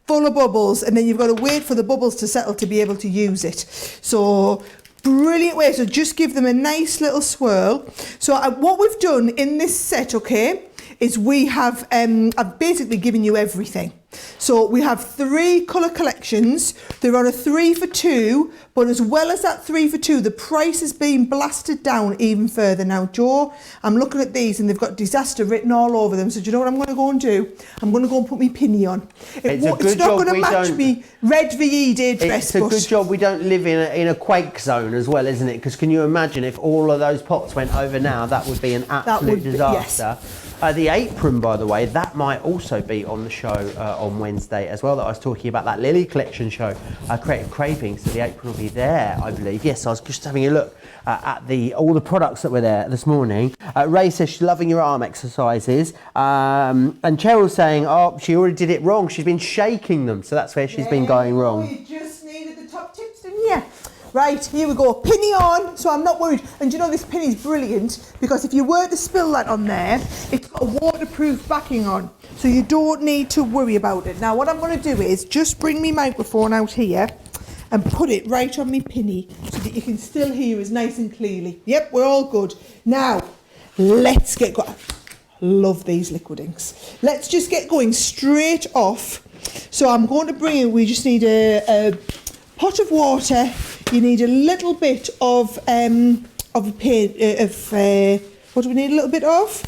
Full of bubbles, and then you've got to wait for the bubbles to settle to be able to use it. So brilliant way. So just give them a nice little swirl. So what we've done in this set, okay, is we have I've basically given you everything. So we have 3 colour collections. They're on a 3 for 2, but as well as that 3 for 2, the price is being blasted down even further. Now, Jo, I'm looking at these and they've got disaster written all over them. So do you know what I'm going to go and do? I'm going to go and put my pinny on. It's not going to match me red VE day dress. It's a good job we don't live in a quake zone as well, isn't it? Because can you imagine if all of those pots went over now? That would be an absolute disaster. Yes. The apron, by the way, that might also be on the show on Wednesday as well, that I was talking about, that Lily Collection show, Creative Cravings. So the apron will be there, I believe. Yes, I was just having a look at all the products that were there this morning. Ray says she's loving your arm exercises. And Cheryl's saying, oh, she already did it wrong. She's been shaking them. So that's where she's been going wrong. You just needed the top tips, didn't you? Right, here we go. Pinny on, so I'm not worried. And you know, this pinny's brilliant because if you were to spill that on there, it's got a waterproof backing on. So you don't need to worry about it. Now, what I'm going to do is just bring my microphone out here and put it right on my pinny so that you can still hear us nice and clearly. Yep, we're all good. Now, let's get going. Love these liquid inks. Let's just get going straight off. So I'm going to bring in, we just need a pot of water. You need a little bit of what do we need a little bit of?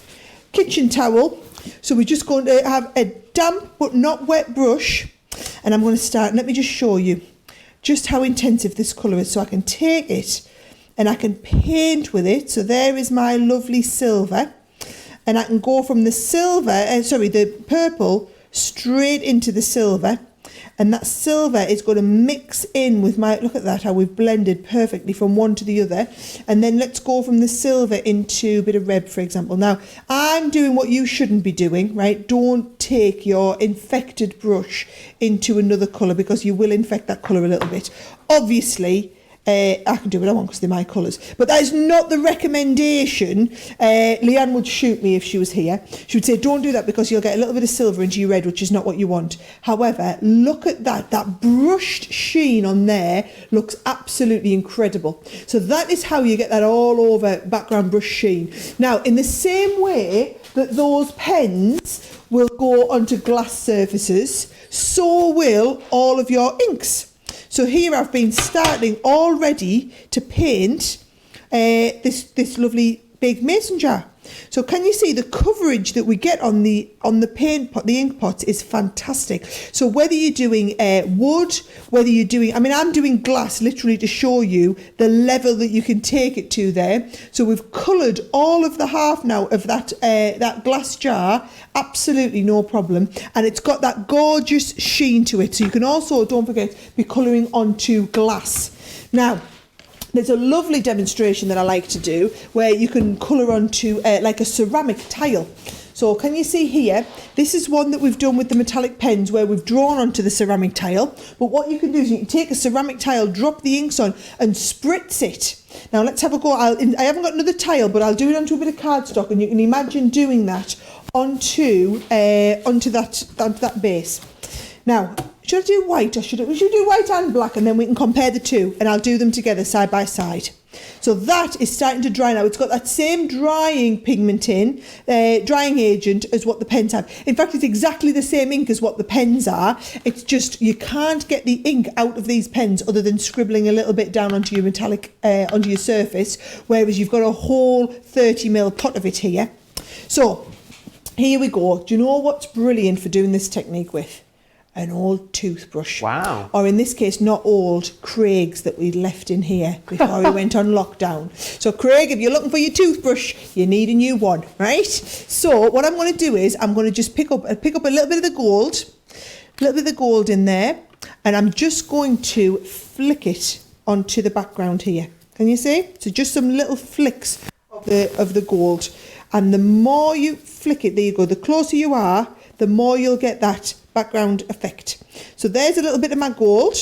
kitchen towel. So we're just going to have a damp but not wet brush, and I'm going to start. Let me just show you just how intensive this colour is. So I can take it and I can paint with it. So there is my lovely silver, and I can go from the the purple straight into the silver, and that silver is going to mix in with my, look at that, how we've blended perfectly from one to the other. And then let's go from the silver into a bit of red, for example. Now, I'm doing what you shouldn't be doing, right? Don't take your infected brush into another colour, because you will infect that colour a little bit. Obviously, I can do what I want because they're my colours. But that is not the recommendation. Leanne would shoot me if she was here. She would say, don't do that because you'll get a little bit of silver into your red, which is not what you want. However, look at that. That brushed sheen on there looks absolutely incredible. So that is how you get that all over background brush sheen. Now, in the same way that those pens will go onto glass surfaces, so will all of your inks. So here I've been starting already to paint this lovely big mason jar. So can you see the coverage that we get on the paint pot, the ink pot, is fantastic. So whether you're doing wood, whether you're doing, I'm doing glass literally to show you the level that you can take it to there. So we've coloured all of the half now of that glass jar, absolutely no problem. And it's got that gorgeous sheen to it. So you can also, don't forget, be colouring onto glass. Now, there's a lovely demonstration that I like to do where you can colour onto like a ceramic tile. So can you see here, this is one that we've done with the metallic pens where we've drawn onto the ceramic tile. But what you can do is you can take a ceramic tile, drop the inks on and spritz it. Now let's have a go. I haven't got another tile, but I'll do it onto a bit of cardstock, and you can imagine doing that onto that base. Now, should I do white or we should do white and black, and then we can compare the two, and I'll do them together side by side. So that is starting to dry now. It's got that same drying pigment in, drying agent as what the pens have. In fact, it's exactly the same ink as what the pens are. It's just you can't get the ink out of these pens other than scribbling a little bit down onto your metallic, onto your surface, whereas you've got a whole 30ml pot of it here. So here we go. Do you know what's brilliant for doing this technique with? An old toothbrush. Wow. Or in this case, not old, Craig's that we left in here before we went on lockdown. So Craig, if you're looking for your toothbrush, you need a new one, right? So what I'm going to do is I'm going to just pick up a little bit of the gold in there, and I'm just going to flick it onto the background here. Can you see? So just some little flicks of the gold. And the more you flick it, there you go, the closer you are, the more you'll get that background effect. So there's a little bit of my gold,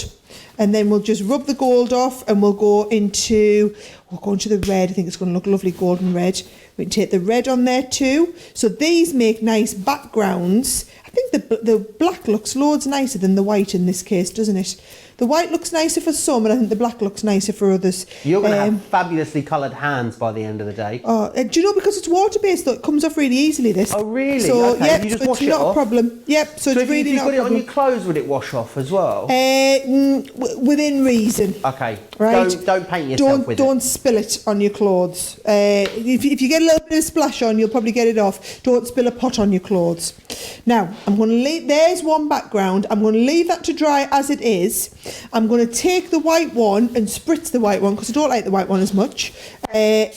and then we'll just rub the gold off, and we'll go into the red. I think it's going to look lovely golden red. We can take the red on there too. So these make nice backgrounds. I think the black looks loads nicer than the white in this case, doesn't it? The white looks nicer for some, and I think the black looks nicer for others. You're going to have fabulously coloured hands by the end of the day. Oh, do you know, because it's water-based, though, it comes off really easily, this. Oh, really? So, okay. yep, You just so wash it's it not off? a problem. Yep, so it's really not a problem. So if you put it on your clothes, would it wash off as well? Within reason. Okay. Right. Don't paint yourself with it. Don't spill it on your clothes. If you get a little bit of splash on, you'll probably get it off. Don't spill a pot on your clothes. Now, I'm going to leave, there's one background. I'm going to leave that to dry as it is. I'm going to take the white one and spritz the white one, because I don't like the white one as much. Right,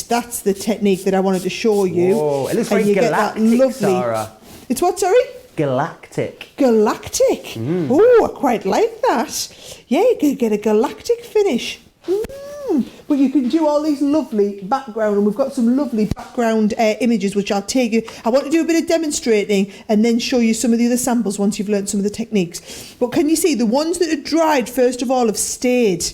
that's the technique that I wanted to show you. Whoa, it looks And very you get that galactic, lovely, Sarah. It's what, sorry? Galactic. Galactic. Oh, I quite like that. Yeah, you can get a galactic finish. But you can do all these lovely background, and we've got some lovely background images which I'll take you. I want to do a bit of demonstrating and then show you some of the other samples once you've learned some of the techniques. But can you see the ones that are dried first of all have stayed,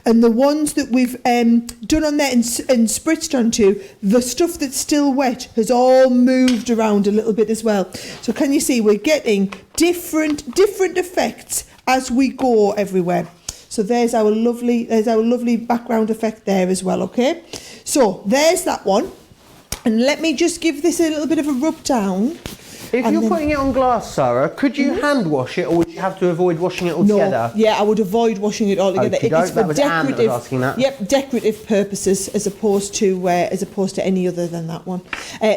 and the ones that we've done on there and spritzed onto, the stuff that's still wet has all moved around a little bit as well. So can you see we're getting different effects as we go everywhere. So there's our lovely background effect there as well, okay? So there's that one. And let me just give this a little bit of a rub down. If you're putting it on glass, Sarah, could you hand wash it, or would you have to avoid washing it altogether? No, yeah, I would avoid washing it all together. Okey doke, that was Anne that was asking that. Yep, decorative purposes as opposed to any other than that one.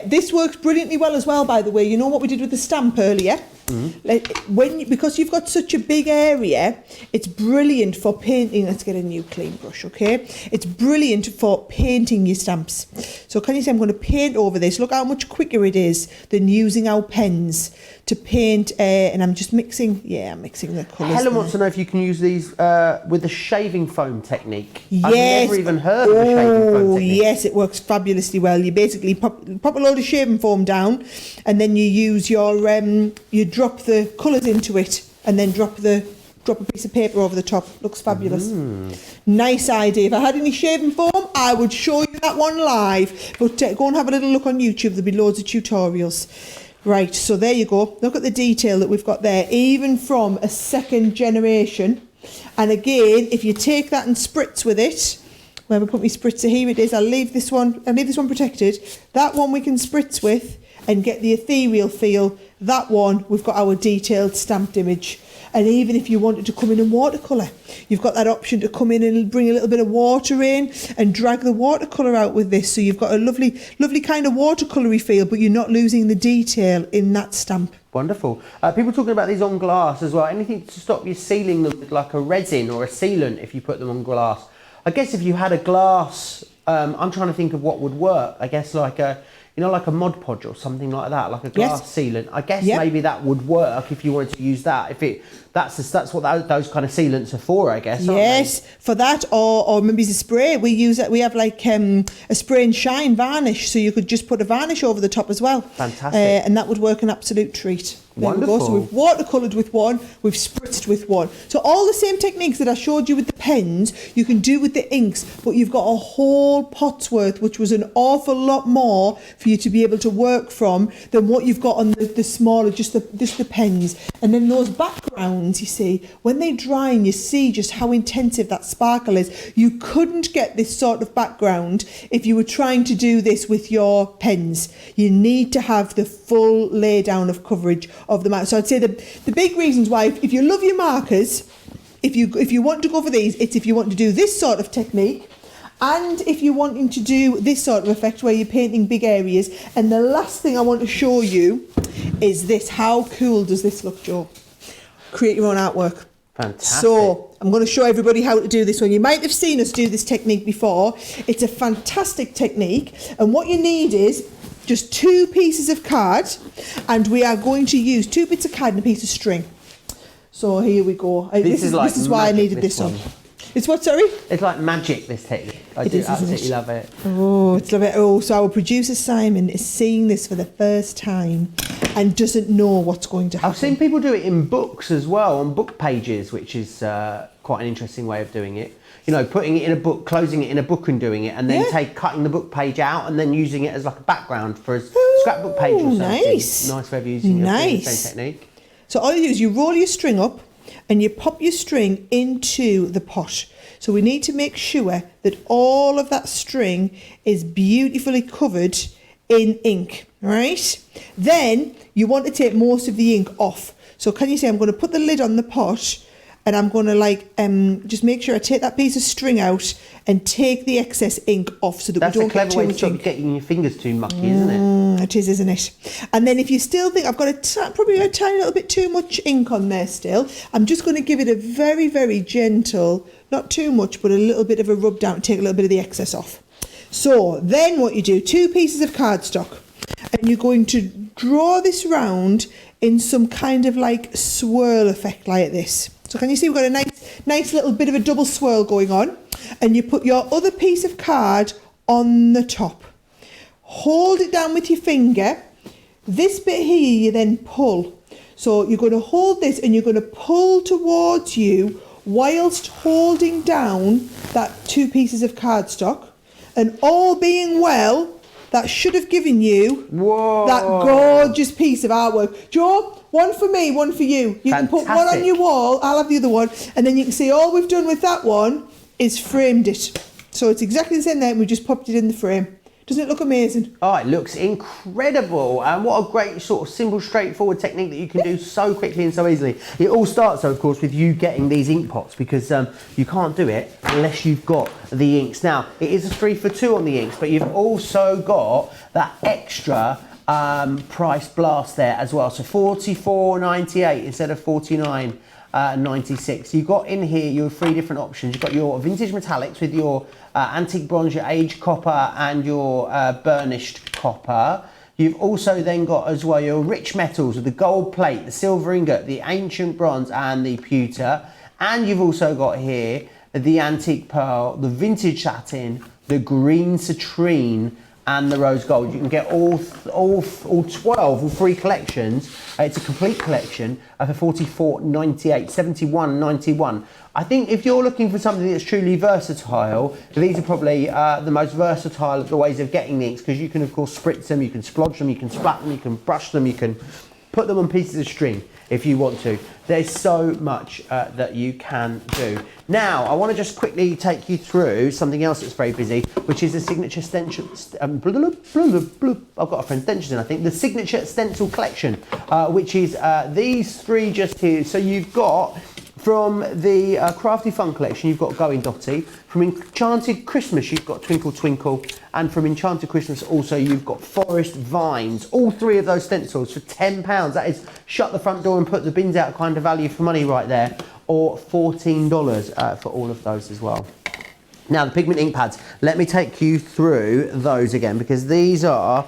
This works brilliantly well as well, by the way. You know what we did with the stamp earlier? Because you've got such a big area, it's brilliant for painting. Let's get a new clean brush, okay? It's brilliant for painting your stamps. So can you see I'm going to paint over this? Look how much quicker it is than using our pens to paint. And I'm just mixing. Yeah, I'm mixing the colours. Helen wants to know if you can use these with the shaving foam technique. Yes. I've never even heard of the shaving foam technique. Yes, it works fabulously well. You basically pop a load of shaving foam down, and then you use your you drop the colours into it, and then drop a piece of paper over the top. Looks fabulous. Nice idea. If I had any shaving foam, I would show you that one live. But go and have a little look on YouTube. There'll be loads of tutorials. Right, so there you go. Look at the detail that we've got there, even from a second generation. And again, if you take that and spritz with it, where we put my spritzer, here it is. I'll leave this one protected. That one we can spritz with and get the ethereal feel. That one, we've got our detailed stamped image. And even if you wanted to come in watercolour, you've got that option to come in and bring a little bit of water in and drag the watercolour out with this. So you've got a lovely, lovely kind of watercolour-y feel, but you're not losing the detail in that stamp. Wonderful. People talking about these on glass as well. Anything to stop you sealing them with like a resin or a sealant if you put them on glass? I guess if you had a glass, I'm trying to think of what would work. I guess like a Mod Podge or something like that, like a glass sealant. I guess maybe that would work if you wanted to use that. That's what those kind of sealants are for, I guess. Yes, for that, or maybe it's a spray. We have like a spray and shine varnish, so you could just put a varnish over the top as well. Fantastic. And that would work an absolute treat. Wonderful. So we've watercoloured with one, we've spritzed with one. So all the same techniques that I showed you with the pens, you can do with the inks, but you've got a whole pot's worth, which was an awful lot more for you to be able to work from than what you've got on the smaller, just the pens. And then those backgrounds, you see, when they dry and you see just how intensive that sparkle is, you couldn't get this sort of background if you were trying to do this with your pens. You need to have the full laydown of coverage of the mark. So I'd say the big reasons why, if you love your markers, if you want to go for these, it's if you want to do this sort of technique, and if you're wanting to do this sort of effect where you're painting big areas. And the last thing I want to show you is this. How cool does this look, Joe? Create your own artwork. Fantastic. So I'm going to show everybody how to do this one. You might have seen us do this technique before. It's a fantastic technique, and what you need is just 2 pieces of card, and we are going to use 2 bits of card and a piece of string. So here we go. This is why I needed this one. It's what, sorry? It's like magic, this technique. I do absolutely love it. Oh, it's love it. Oh, so our producer Simon is seeing this for the first time and doesn't know what's going to happen. I've seen people do it in books as well, on book pages, which is quite an interesting way of doing it. You know, putting it in a book, closing it in a book and doing it, and then cutting the book page out and then using it as like a background for a scrapbook page or something. Nice. Nice way of using the same technique. So all you do is you roll your string up and you pop your string into the pot. So we need to make sure that all of that string is beautifully covered in ink, right? Then you want to take most of the ink off. So can you see I'm going to put the lid on the pot, and I'm going to just make sure I take that piece of string out and take the excess ink off so that we don't get too much ink. That's a clever way to stop getting your fingers too mucky, isn't it? It is, isn't it? And then if you still think I've got probably a tiny little bit too much ink on there still, I'm just going to give it a very, very gentle, not too much, but a little bit of a rub down, take a little bit of the excess off. So then what you do, 2 pieces of cardstock, and you're going to draw this round in some kind of like swirl effect like this. So can you see we've got a nice little bit of a double swirl going on, and you put your other piece of card on the top. Hold it down with your finger. This bit here you then pull. So you're going to hold this and you're going to pull towards you whilst holding down that 2 pieces of cardstock, and all being well, that should have given you that gorgeous piece of artwork. Joe, one for me, one for you. You can put one on your wall, I'll have the other one, and then you can see all we've done with that one is framed it. So it's exactly the same there, and we just popped it in the frame. Doesn't it look amazing? Oh, it looks incredible. And what a great sort of simple, straightforward technique that you can do so quickly and so easily. It all starts, though, of course, with you getting these ink pots, because you can't do it unless you've got the inks. Now, it is a 3 for 2 on the inks, but you've also got that extra price blast there as well. So $44.98 instead of $49.96. You've got in here your 3 different options. You've got your vintage metallics with your antique bronze, your aged copper, and your burnished copper. You've also then got as well your rich metals with the gold plate, the silver ingot, the ancient bronze, and the pewter. And you've also got here the antique pearl, the vintage satin, the green citrine, and the rose gold. You can get all 3 collections. It's a complete collection for $44.98, $71.91. I think if you're looking for something that's truly versatile, these are probably the most versatile of the ways of getting the inks, because you can of course spritz them, you can splodge them, you can splat them, you can brush them, you can put them on pieces of string if you want to. There's so much that you can do. Now, I want to just quickly take you through something else that's very busy, which is the signature stencil. I've got a friend dentures in, I think. The signature stencil collection, which is these 3 just here. So you've got from the Crafty Fun collection, you've got Going Dotty. From Enchanted Christmas, you've got Twinkle Twinkle. And from Enchanted Christmas, also, you've got Forest Vines. All 3 of those stencils for £10. That is shut the front door and put the bins out kind of value for money right there. Or $14 for all of those as well. Now, the pigment ink pads, let me take you through those again, because these are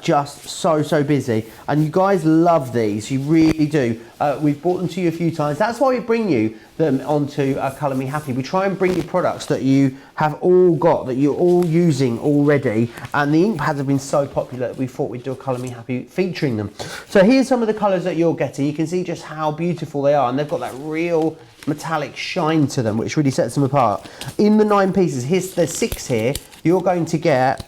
just so busy. And you guys love these, you really do. We've brought them to you a few times. That's why we bring you them onto Colour Me Happy. We try and bring you products that you have all got, that you're all using already. And the ink pads have been so popular that we thought we'd do a Colour Me Happy featuring them. So here's some of the colours that you're getting. You can see just how beautiful they are, and they've got that real metallic shine to them, which really sets them apart. In the 9 pieces, there's 6 here. You're going to get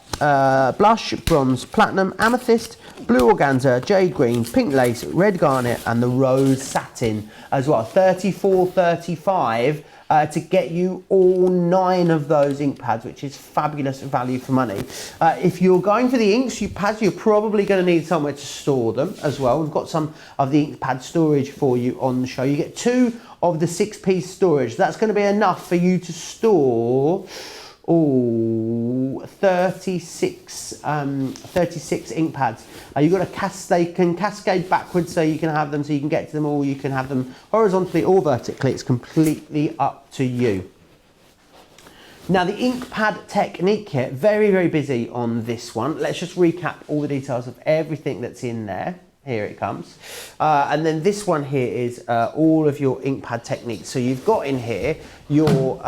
blush, bronze, platinum, amethyst, blue organza, jade green, pink lace, red garnet, and the rose satin as well. $34.35 to get you all 9 of those ink pads, which is fabulous value for money. If you're going for the inks, pads, you're probably going to need somewhere to store them as well. We've got some of the ink pad storage for you on the show. You get 2 of the 6-piece storage. That's going to be enough for you to store 36 ink pads. You've got they can cascade backwards, so you can have them, so you can get to them all. You can have them horizontally or vertically. It's completely up to you. Now, the ink pad technique kit, very busy on this one. Let's just recap all the details of everything that's in there. Here it comes. And then this one here is all of your ink pad techniques. So you've got in here your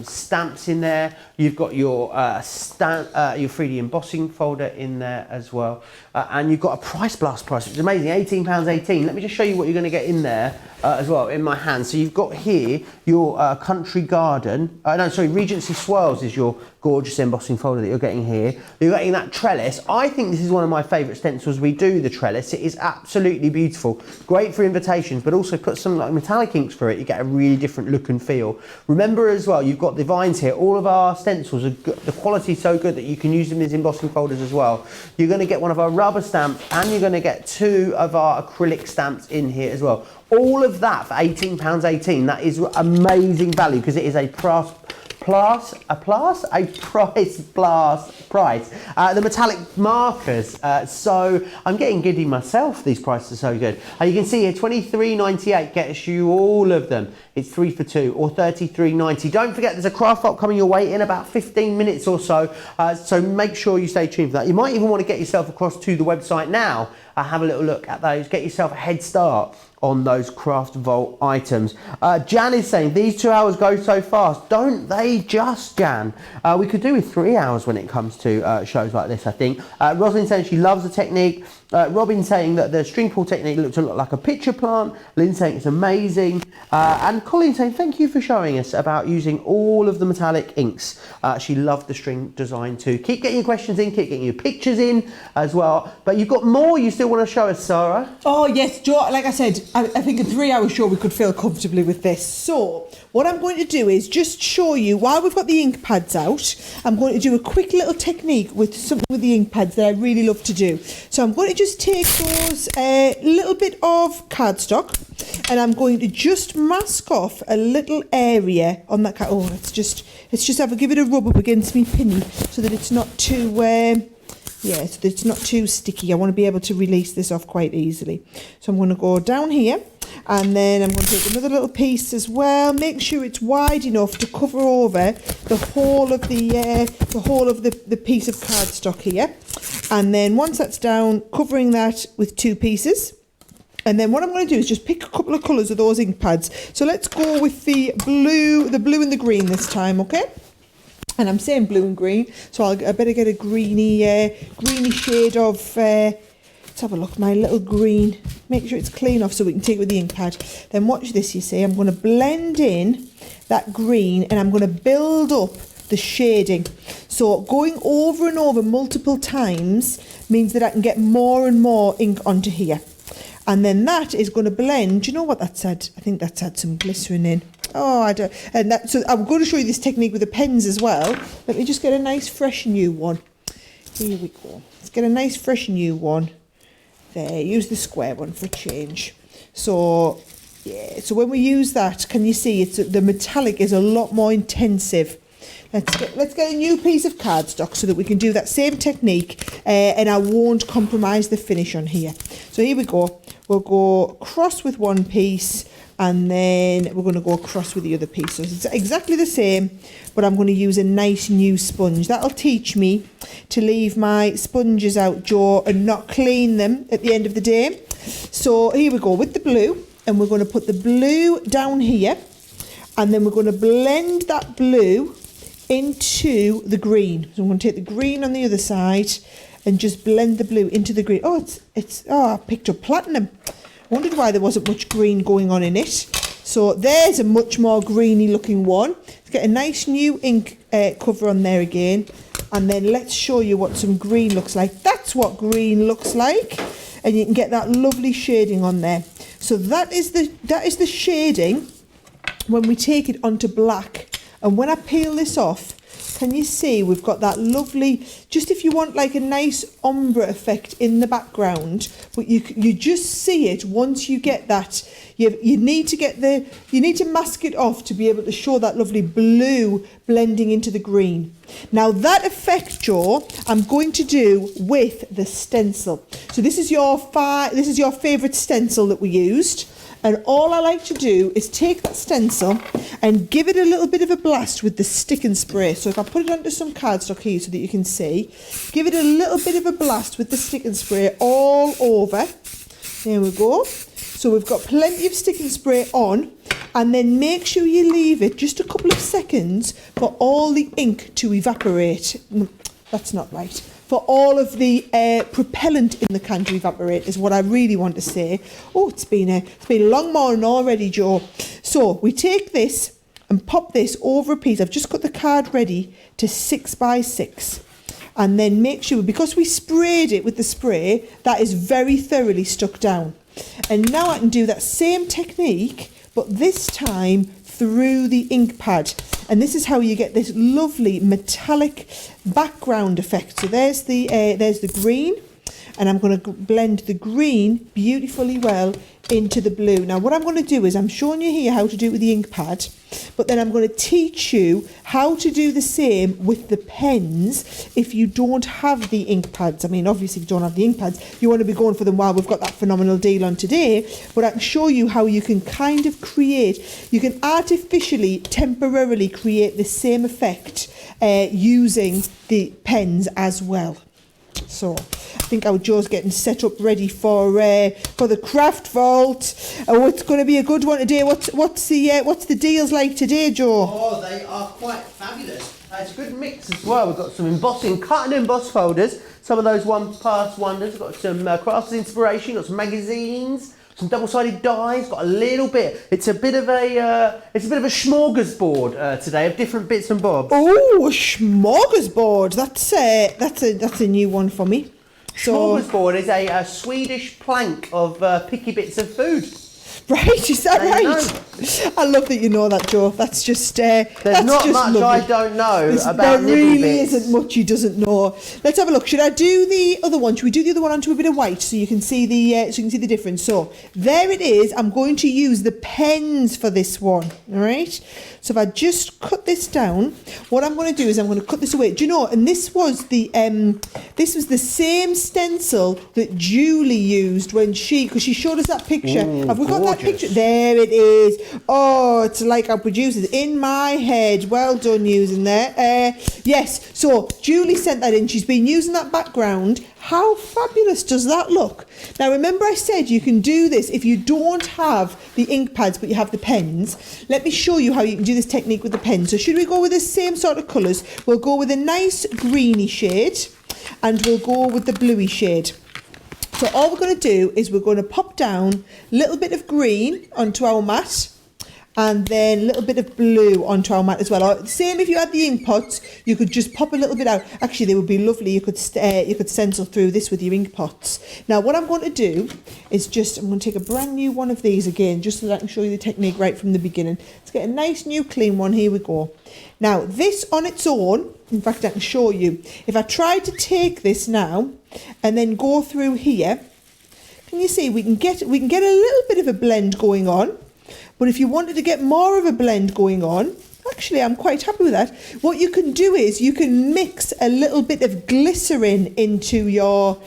stamps in there. You've got your your 3D embossing folder in there as well. And you've got a price blast price, which is amazing, £18.18. Let me just show you what you're going to get in there as well, in my hand. So you've got here your Country Garden. Regency Swirls is your gorgeous embossing folder that you're getting here. You're getting that trellis. I think this is one of my favourite stencils. We do the trellis. It is absolutely beautiful. Great for invitations, but also put some like metallic inks for it. You get a really different look and feel. Remember as well, you've got the vines here. All of our stencils are good. The quality is so good that you can use them as embossing folders as well. You're going to get one of our rubber stamps, and you're going to get 2 of our acrylic stamps in here as well. All of that for £18.18. That is amazing value, because it is a price blast price. The metallic markers, so I'm getting giddy myself. These prices are so good. You can see here, $23.98 gets you all of them. It's 3 for 2, or $33.90. Don't forget, there's a craft vault coming your way in about 15 minutes or so. So make sure you stay tuned for that. You might even want to get yourself across to the website now. Have a little look at those. Get yourself a head start on those Craft Vault items. Jan is saying, these 2 hours go so fast. Don't they just, Jan? We could do with 3 hours when it comes to shows like this, I think. Rosalind saying she loves the technique. Robin saying that the string pull technique looked a lot like a pitcher plant. Lynn saying it's amazing. And Colin saying thank you for showing us about using all of the metallic inks. She loved the string design too. Keep getting your questions in, keep getting your pictures in as well. But you've got more you still want to show us, Sarah? Oh yes, Joe, like I said, I think a 3-hour show we could fill comfortably with this. So what I'm going to do is just show you, while we've got the ink pads out, I'm going to do a quick little technique with something with the ink pads that I really love to do. So I'm going to just take those little bit of cardstock and I'm going to just mask off a little area on that card. Oh, let's just give it a rub up against me pinny so that it's not too so that it's not too sticky. I want to be able to release this off quite easily. So I'm going to go down here and then I'm going to take another little piece as well. Make sure it's wide enough to cover over the whole of the piece of cardstock here. And then once that's down, covering that with 2 pieces. And then what I'm going to do is just pick a couple of colours of those ink pads. So let's go with the blue and the green this time, okay? And I'm saying blue and green, so I better get a greeny shade of, let's have a look, my little green. Make sure it's clean off so we can take it with the ink pad. Then watch this, you see, I'm going to blend in that green and I'm going to build up the shading. So going over and over multiple times means that I can get more and more ink onto here. And then that is going to blend. Do you know what that's had? I think that's had some glycerin in. Oh, I don't. And that, so I'm going to show you this technique with the pens as well. Let me just get a nice fresh new one. Here we go. Let's get a nice fresh new one. There, use the square one for a change. So, yeah, so when we use that, can you see it's the metallic is a lot more intensive. Let's get a new piece of cardstock so that we can do that same technique and I won't compromise the finish on here. So here we go. We'll go across with one piece and then we're going to go across with the other piece. So it's exactly the same, but I'm going to use a nice new sponge. That'll teach me to leave my sponges out, Joe, and not clean them at the end of the day. So here we go with the blue, and we're going to put the blue down here, and then we're going to blend that blue into the green. So I'm going to take the green on the other side and just blend the blue into the green. Oh, I picked up platinum. Wondered why there wasn't much green going on in it. So there's a much more greeny looking one. Let's get a nice new ink cover on there again, and then let's show you what some green looks like. That's what green looks like, and you can get that lovely shading on there. So that is the shading when we take it onto black. And when I peel this off, can you see we've got that lovely, just if you want like a nice ombre effect in the background, but you just see it once you get that. You need to mask it off to be able to show that lovely blue blending into the green. Now that effect, Joe, I'm going to do with the stencil. So this is your favourite stencil that we used. And all I like to do is take that stencil and give it a little bit of a blast with the stick and spray. So if I put it onto some cardstock here so that you can see, give it a little bit of a blast with the stick and spray all over. There we go. So we've got plenty of stick and spray on, and then make sure you leave it just a couple of seconds for all the ink to evaporate. That's not right. For all of the propellant in the can to evaporate is what I really want to say. Oh, it's been a long morning already, Joe. So we take this and pop this over a piece. I've just got the card ready to 6 by 6. And then make sure, because we sprayed it with the spray, that is very thoroughly stuck down. And now I can do that same technique, but this time through the ink pad. And this is how you get this lovely metallic background effect. So there's the green, and I'm going to blend the green beautifully well into the blue. Now what I'm going to do is I'm showing you here how to do it with the ink pad, but then I'm going to teach you how to do the same with the pens if you don't have the ink pads. I mean, obviously if you don't have the ink pads, you want to be going for them while we've got that phenomenal deal on today, but I can show you how you can kind of you can artificially, temporarily create the same effect using the pens as well. So I think our Joe's getting set up ready for the craft vault. Oh, it's going to be a good one today. What's the deals like today, Joe? Oh, they are quite fabulous. It's a good mix as well. We've got some embossing, cut and emboss folders. some of those past wonders. Got some crafters inspiration, got some magazines, some double-sided dies, got a little bit. It's a bit of a smorgasbord today of different bits and bobs. Oh, a smorgasbord. That's a new one for me. So, Smorgasbord is a Swedish plank of picky bits of food. Right, is that There you right? I love that you know that, Joe. That's just There's that's not just much lovely. I don't know about There nibbly really bits. isn't much he doesn't know. Let's have a look. Should I do the other one? Should we do the other one onto a bit of white so you can see the difference? So there it is. I'm going to use the pens for this one. All right. So if I just cut this down, what I'm going to do is I'm going to cut this away. Do you know? And this was the same stencil that Julie used when because she showed us that picture. Ooh, Have we got that gorgeous. picture? There it is. Oh, it's like our producers in my head. Well done using there. Yes, so Julie sent that in. She's been using that background. How fabulous does that look? Now, remember I said you can do this if you don't have the ink pads but you have the pens. Let me show you how you can do this technique with the pens. So should we go with the same sort of colours? We'll go with a nice greeny shade and we'll go with the bluey shade. So all we're going to do is we're going to pop down a little bit of green onto our mat and then a little bit of blue onto our mat as well. Or same if you had the ink pots, you could just pop a little bit out. Actually, they would be lovely. You could stencil through this with your ink pots. Now, what I'm going to do is I'm going to take a brand new one of these again, just so that I can show you the technique right from the beginning. Let's get a nice new clean one. Here we go. Now, this on its own, in fact, I can show you. If I try to take this now and then go through here, can you see we can get a little bit of a blend going on. But if you wanted to get more of a blend going on, actually I'm quite happy with that. What you can do is you can mix a little bit of glycerin into your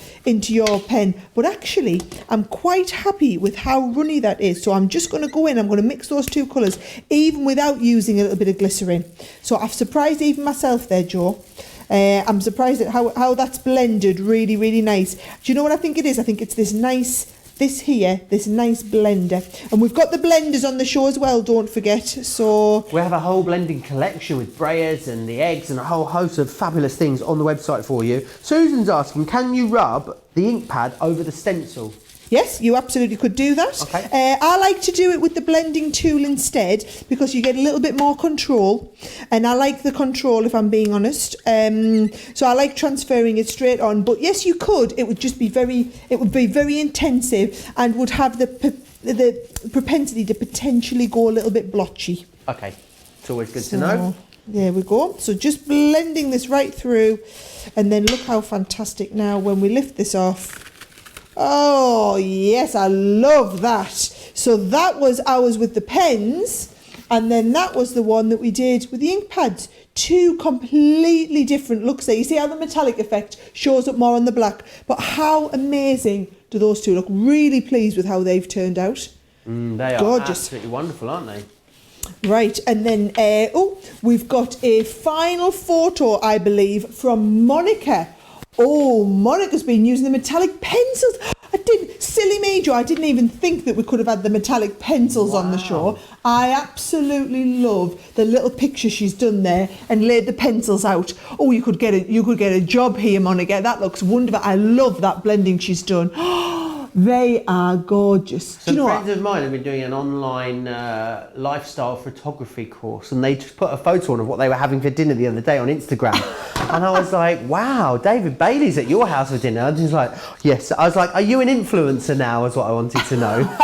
pen. But actually I'm quite happy with how runny that is. So I'm just going to go in, I'm going to mix those two colours even without using a little bit of glycerin. So I've surprised even myself there, Joe. I'm surprised at how that's blended really, really nice. Do you know what I think it is? I think it's this nice blender. And we've got the blenders on the show as well, don't forget. So We have a whole blending collection with Breyers and the eggs and a whole host of fabulous things on the website for you. Susan's asking, can you rub the ink pad over the stencil? yes, you absolutely could do that. Okay. I like to do it with the blending tool instead because you get a little bit more control, and I like the control if I'm being honest. So I like transferring it straight on. But yes, you could. It would just be very intensive and would have the propensity to potentially go a little bit blotchy. Okay, it's always good to know. There we go. So just blending this right through, and then look how fantastic now when we lift this off. Oh, yes, I love that. So that was ours with the pens, and then that was the one that we did with the ink pads. Two completely different looks there. You see how the metallic effect shows up more on the black, but how amazing do those two look? Really pleased with how they've turned out. They are Gorgeous. absolutely wonderful, aren't they? Right, and then, we've got a final photo, I believe, from Monica. Oh, Monica's been using the metallic pencils. Silly me, Joe, I didn't even think that we could have had the metallic pencils on the show. I absolutely love the little picture she's done there and laid the pencils out. Oh, you could get a job here, Monica. That looks wonderful. I love that blending she's done. They are gorgeous. Some Do you know friends of mine have been doing an online lifestyle photography course, and they just put a photo on of what they were having for dinner the other day on Instagram. And I was like, wow, David Bailey's at your house for dinner. And he's like, yes. I was like, are you an influencer now, is what I wanted to know.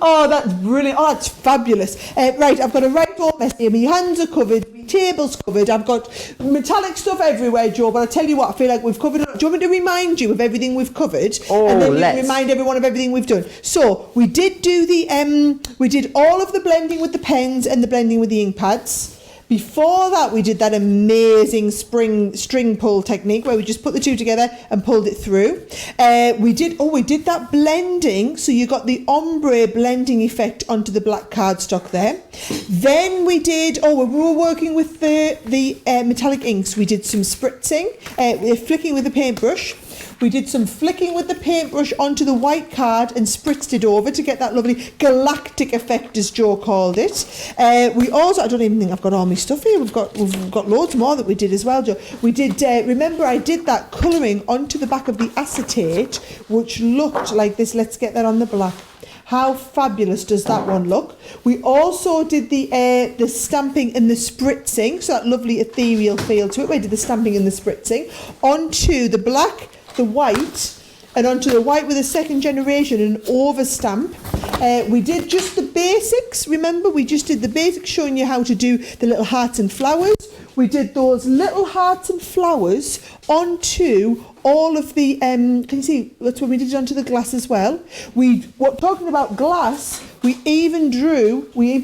Oh, that's brilliant. Oh, that's fabulous. Right, I've got a right old mess here. My hands are covered, my table's covered. I've got metallic stuff everywhere, Joe, but I tell you what, I feel like we've covered it. Do you want me to remind you of everything we've covered? Oh, and then you let's. can remind everyone of everything we've done. So, we did do we did all of the blending with the pens and the blending with the ink pads. Before that, we did that amazing string pull technique where we just put the two together and pulled it through. We did that blending, so you got the ombre blending effect onto the black cardstock there. Then we did, we were working with the metallic inks. We did some spritzing, flicking with a paintbrush. We did some flicking with the paintbrush onto the white card and spritzed it over to get that lovely galactic effect, as Joe called it. We also, I don't even think I've got all my stuff here. We've got loads more that we did as well, Joe. We did, remember I did that colouring onto the back of the acetate, which looked like this. Let's get that on the black. How fabulous does that one look? We also did the stamping and the spritzing, so that lovely ethereal feel to it. We did the stamping and the spritzing onto the black, the white, and onto the white with a second generation, an over stamp. We did just the basics, remember? We just did the basics, showing you how to do the little hearts and flowers. We did those little hearts and flowers onto all of the, can you see, that's when we did it onto the glass as well. Talking about glass, we even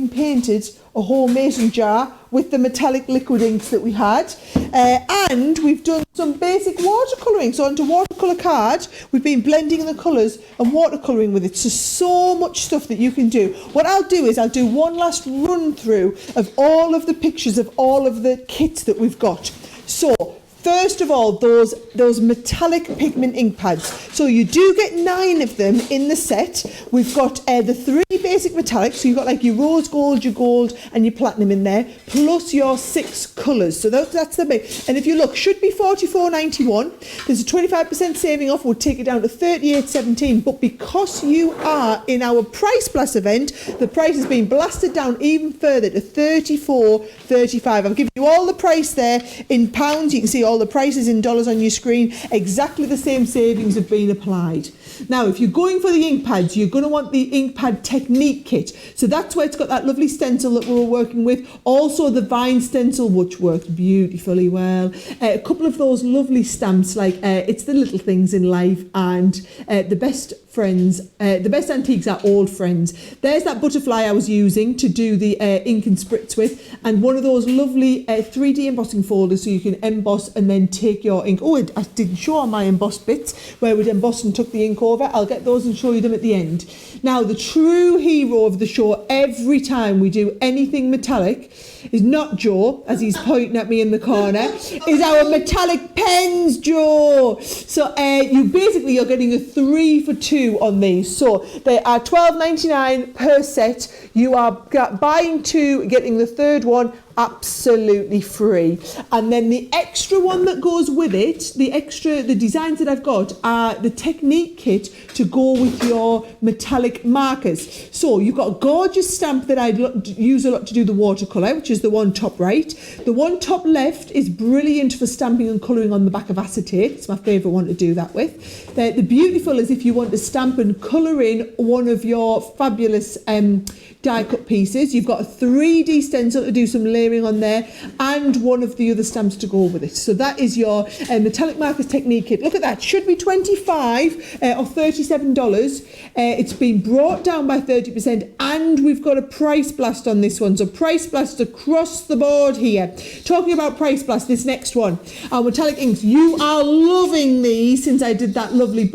painted a whole mason jar with the metallic liquid inks that we had. And we've done some basic watercolouring. So onto watercolour card, we've been blending the colours and watercolouring with it. So much stuff that you can do. What I'll do is I'll do one last run through of all of the pictures of all of the kits that we've got. So, first of all, those metallic pigment ink pads. So you do get 9 of them in the set. We've got the 3 basic metallics. So you've got like your rose gold, your gold, and your platinum in there, plus your 6 colours. So that's the big. And if you look, should be $44.91. There's a 25% saving off. We'll take it down to $38.17. But because you are in our Price Blast event, the price has been blasted down even further to $34.35. I've given you all the price there in pounds. You can see all the prices in dollars on your screen. Exactly the same savings have been applied. Now, if you're going for the ink pads, you're going to want the ink pad technique kit. So that's where it's got that lovely stencil that we were working with. Also the vine stencil, which worked beautifully well. A couple of those lovely stamps, like it's the little things in life, and the best friends, the best antiques are old friends. There's that butterfly I was using to do the ink and spritz with, and one of those lovely 3D embossing folders so you can emboss and then take your ink. Oh, I didn't show all my embossed bits where we'd embossed and took the ink over. I'll get those and show you them at the end. Now, the true hero of the show every time we do anything metallic is not Joe, as he's pointing at me in the corner, is our metallic pens, Joe. So you're getting a 3 for 2 on these. So they are $12.99 per set. You are buying 2, getting the third one absolutely free. And then the extra one that goes with it, the designs that I've got are the technique kit to go with your metallic markers. So you've got a gorgeous stamp that I use a lot to do the watercolour, which is the one top right. The one top left is brilliant for stamping and colouring on the back of acetate. It's my favourite one to do that with. The beautiful is if you want to stamp and colour in one of your fabulous die cut pieces. You've got a 3D stencil to do some layering on there, and one of the other stamps to go with it. So that is your metallic markers technique kit. Look at that, should be $25 or $37. It's been brought down by 30%, and we've got a price blast on this one. So price blast across the board here. Talking about price blast, this next one, our metallic inks. You are loving these since I did that lovely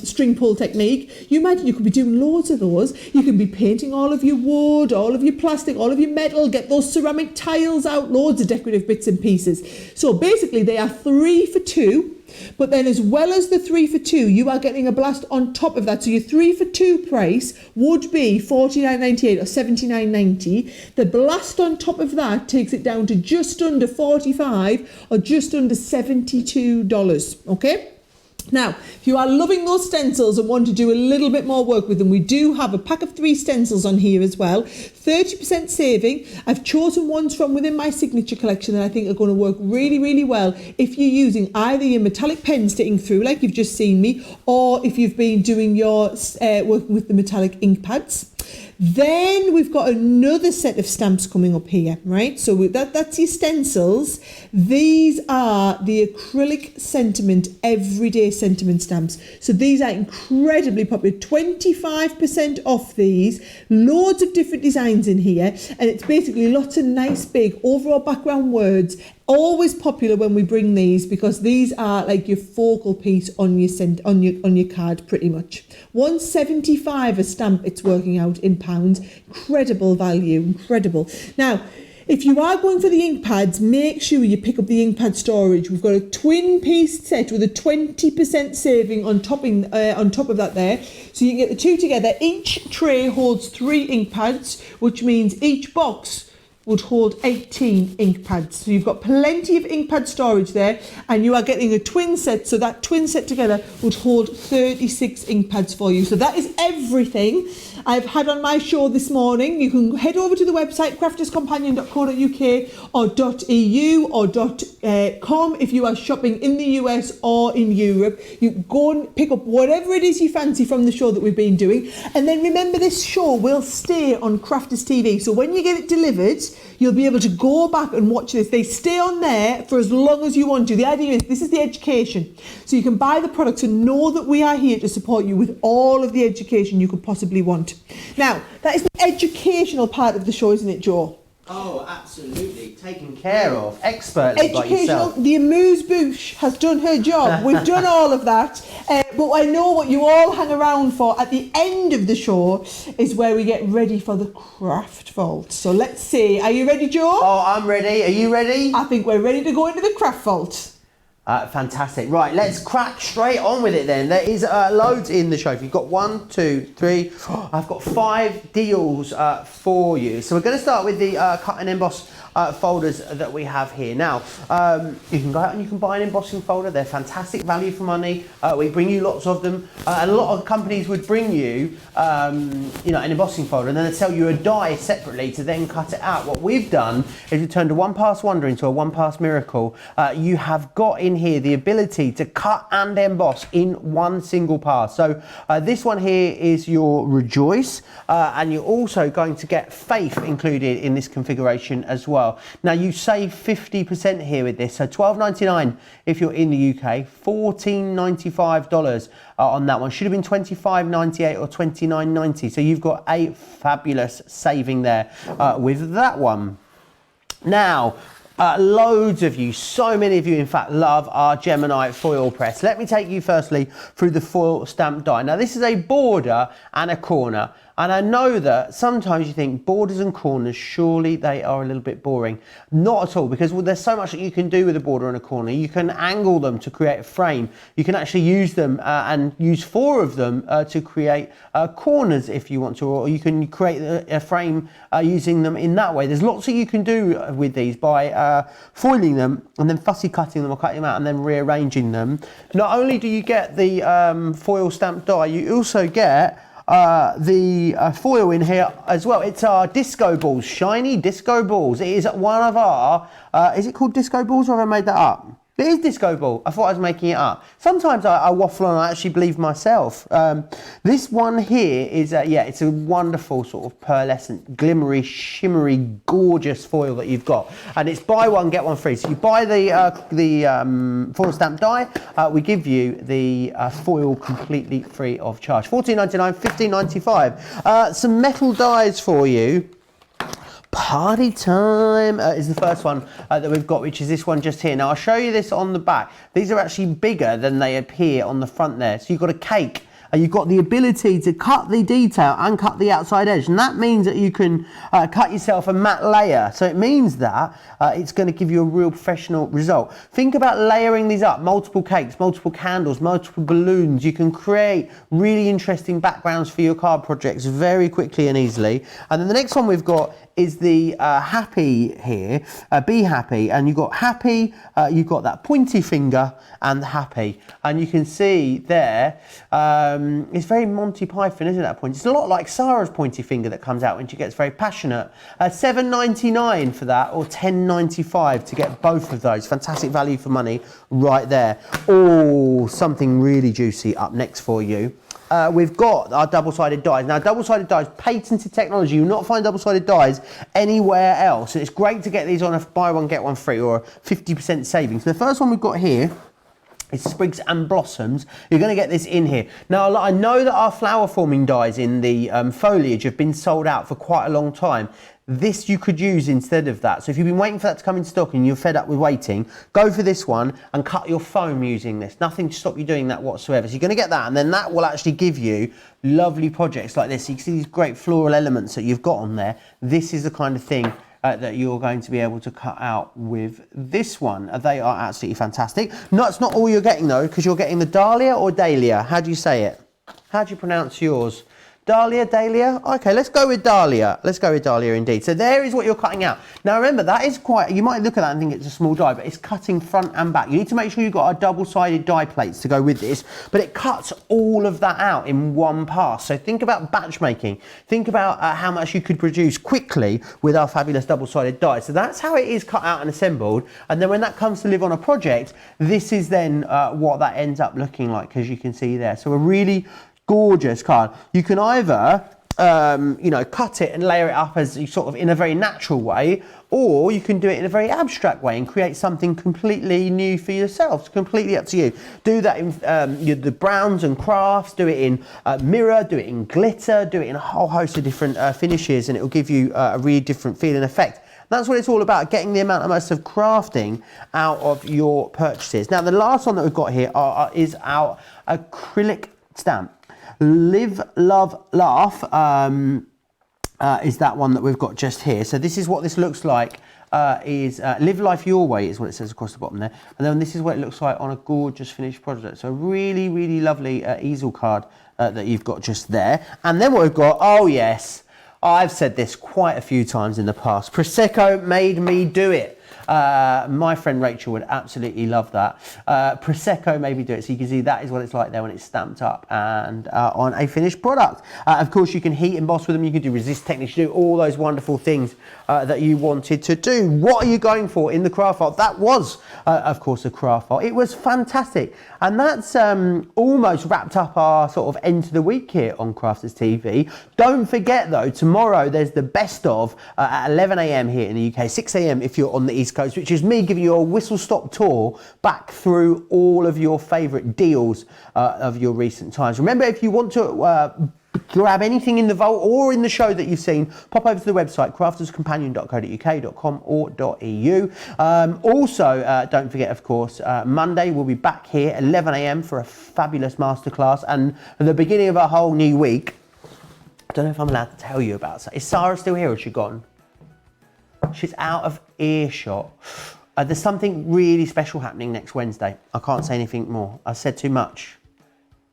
string pull technique. You imagine you could be doing loads of those. You can be painting all of your wood, all of your plastic, all of your metal, get those ceramic tiles out, loads of decorative bits and pieces. So basically they are 3 for 2, but then as well as the 3 for 2, you are getting a blast on top of that. So your 3 for 2 price would be $49.98 or $79.90. The blast on top of that takes it down to just under $45 or just under $72, okay? Now, if you are loving those stencils and want to do a little bit more work with them, we do have a pack of 3 stencils on here as well. 30% saving. I've chosen ones from within my signature collection that I think are going to work really, really well if you're using either your metallic pens to ink through, like you've just seen me, or if you've been doing your working with the metallic ink pads. Then we've got another set of stamps coming up here, right? So that's your stencils. These are the acrylic sentiment, everyday sentiment stamps. So these are incredibly popular. 25% off these. Loads of different designs in here. And it's basically lots of nice big overall background words. Always popular when we bring these because these are like your focal piece on your card pretty much. $1.75 a stamp it's working out in pounds. Incredible value, incredible. Now, If you are going for the ink pads, make sure you pick up the ink pad storage. We've got a twin piece set with a 20% saving on top of that there. So you can get the two together. Each tray holds 3 ink pads, which means each box would hold 18 ink pads. So you've got plenty of ink pad storage there, and you are getting a twin set, so that twin set together would hold 36 ink pads for you. So that is everything I've had on my show this morning. You can head over to the website crafterscompanion.co.uk or .eu or .com if you are shopping in the US or in Europe. You go and pick up whatever it is you fancy from the show that we've been doing, and then remember, this show will stay on Crafters TV, so when you get it delivered, you'll be able to go back and watch this. They stay on there for as long as you want to. The idea is, this is the education. So you can buy the products and know that we are here to support you with all of the education you could possibly want. Now, that is the educational part of the show, isn't it, Joe? Oh, absolutely. Taken care of expertly by Educational. yourself. The amuse-bouche has done her job. We've done all of that. But I know what you all hang around for at the end of the show is where we get ready for the craft vault. So let's see. Are you ready, Joe? Oh, I'm ready. Are you ready? I think we're ready to go into the craft vault. Fantastic. Right, let's crack straight on with it then. There is loads in the show. If you've got 1, 2, 3, I've got 5 deals for you. So we're going to start with the cut and emboss folders that we have here. Now, you can go out and you can buy an embossing folder. They're fantastic value for money. We bring you lots of them. And a lot of companies would bring you, an embossing folder, and then they'd sell you a die separately to then cut it out. What we've done is we turned a one-pass wonder into a one-pass miracle. You have got in here the ability to cut and emboss in one single pass. So this one here is your Rejoice, and you're also going to get Faith included in this configuration as well. Now you save 50% here with this, so $12.99 if you're in the UK, $14.95 on that one. Should have been $25.98 or $29.90, so you've got a fabulous saving there with that one. Now, loads of you, so many of you in fact, love our Gemini foil press. Let me take you firstly through the foil stamp die. Now this is a border and a corner, and I know that sometimes you think borders and corners, surely they are a little bit boring. Not at all, because there's so much that you can do with a border and a corner. You can angle them to create a frame. You can actually use them and use 4 of them to create corners if you want to, or you can create a frame using them in that way. There's lots that you can do with these by foiling them and then fussy cutting them or cutting them out and then rearranging them. Not only do you get the foil stamp die, you also get the foil in here as well. It's our disco balls, shiny disco balls. It is one of our, is it called disco balls, or have I made that up? It is disco ball. I thought I was making it up. Sometimes I waffle and I actually believe myself. This one here is, it's a wonderful sort of pearlescent, glimmery, shimmery, gorgeous foil that you've got. And it's buy one, get one free. So you buy the foil stamp die, we give you the foil completely free of charge. $14.99, $15.95. Some metal dies for you. Party Time is the first one that we've got, which is this one just here. Now I'll show you this on the back. These are actually bigger than they appear on the front there. So you've got a cake. You've got the ability to cut the detail and cut the outside edge, and that means that you can cut yourself a matte layer. So it means that it's going to give you a real professional result. Think about layering these up, multiple cakes, multiple candles, multiple balloons. You can create really interesting backgrounds for your card projects very quickly and easily. And then the next one we've got is the Happy here, Be Happy, and you've got Happy, you've got that pointy finger and Happy, and you can see there, it's very Monty Python, isn't it, that point? It's a lot like Sarah's pointy finger that comes out when she gets very passionate. $7.99 for that, or $10.95 to get both of those. Fantastic value for money right there. Oh, something really juicy up next for you. We've got our double-sided dies. Now, double-sided dies, patented technology. You will not find double-sided dies anywhere else. And it's great to get these on a buy one, get one free, or a 50% savings. So the first one we've got here is Sprigs and Blossoms. You're going to get this in here. Now, I know that our flower forming dies in the foliage have been sold out for quite a long time. This you could use instead of that. So if you've been waiting for that to come in stock and you're fed up with waiting, go for this one and cut your foam using this. Nothing to stop you doing that whatsoever. So you're going to get that, and then that will actually give you lovely projects like this. So you can see these great floral elements that you've got on there. This is the kind of thing that you're going to be able to cut out with this one. They are absolutely fantastic. That's not all you're getting though, because you're getting the Dahlia or Dahlia. How do you say it? How do you pronounce yours? Dahlia? Okay, let's go with Dahlia. Let's go with Dahlia indeed. So there is what you're cutting out. Now remember, that is quite, you might look at that and think it's a small die, but it's cutting front and back. You need to make sure you've got a double-sided die plates to go with this, but it cuts all of that out in one pass. So think about batch making. Think about how much you could produce quickly with our fabulous double-sided die. So that's how it is cut out and assembled. And then when that comes to live on a project, this is then what that ends up looking like, as you can see there. So a really gorgeous card. You can either cut it and layer it up as sort of in a very natural way, or you can do it in a very abstract way and create something completely new for yourself. It's completely up to you. Do that in the browns and crafts, do it in mirror, do it in glitter, do it in a whole host of different finishes, and it will give you a really different feel and effect. That's what it's all about, getting the amount most of crafting out of your purchases. Now, the last one that we've got here is our acrylic stamp. Live, Love, Laugh is that one that we've got just here. So this is what this looks like. Live Life Your Way is what it says across the bottom there. And then this is what it looks like on a gorgeous finished project. So really, really lovely easel card that you've got just there. And then what we've got, oh yes, I've said this quite a few times in the past. Prosecco made me do it. My friend Rachel would absolutely love that. Prosecco made me do it. So you can see that is what it's like there when it's stamped up and on a finished product. Of course, you can heat emboss with them. You can do resist techniques. You do all those wonderful things that you wanted to do. What are you going for in the craft file? That was, of course, a craft file. It was fantastic. And that's almost wrapped up our sort of end to the week here on Crafters TV. Don't forget though, tomorrow there's the best of at 11 a.m. here in the UK, 6 a.m. if you're on the East Coast, which is me giving you a whistle-stop tour back through all of your favourite deals of your recent times. Remember, if you want to grab anything in the vault or in the show that you've seen, pop over to the website crafterscompanion.co.uk.com or .eu. Also, don't forget, of course, Monday we'll be back here 11 a.m. for a fabulous masterclass, and at the beginning of a whole new week. I don't know if I'm allowed to tell you about it. Is Sarah still here or is she gone? She's out of earshot. There's something really special happening next Wednesday. I can't say anything more. I said too much.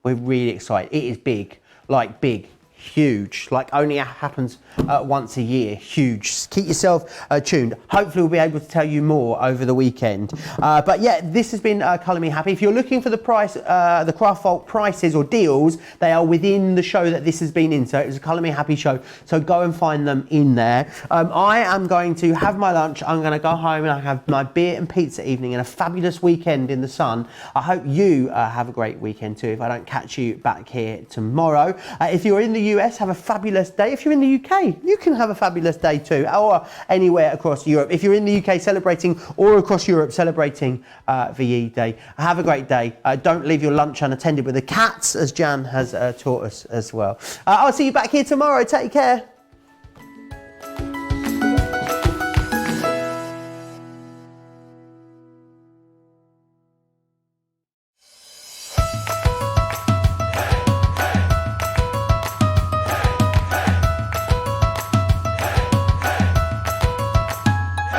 We're really excited. It is big, like big, huge, like only happens once a year. Huge. Keep yourself tuned. Hopefully we'll be able to tell you more over the weekend. But yeah, this has been Colour Me Happy. If you're looking for the price, the Craft Vault prices or deals, they are within the show that this has been in. So it was a Colour Me Happy show. So go and find them in there. I am going to have my lunch. I'm going to go home and I have my beer and pizza evening and a fabulous weekend in the sun. I hope you have a great weekend too, if I don't catch you back here tomorrow. If you're in the US, have a fabulous day. If you're in the UK, you can have a fabulous day too, or anywhere across Europe. If you're in the UK celebrating, or across Europe celebrating VE Day, have a great day. Don't leave your lunch unattended with the cats, as Jan has taught us as well. I'll see you back here tomorrow. Take care.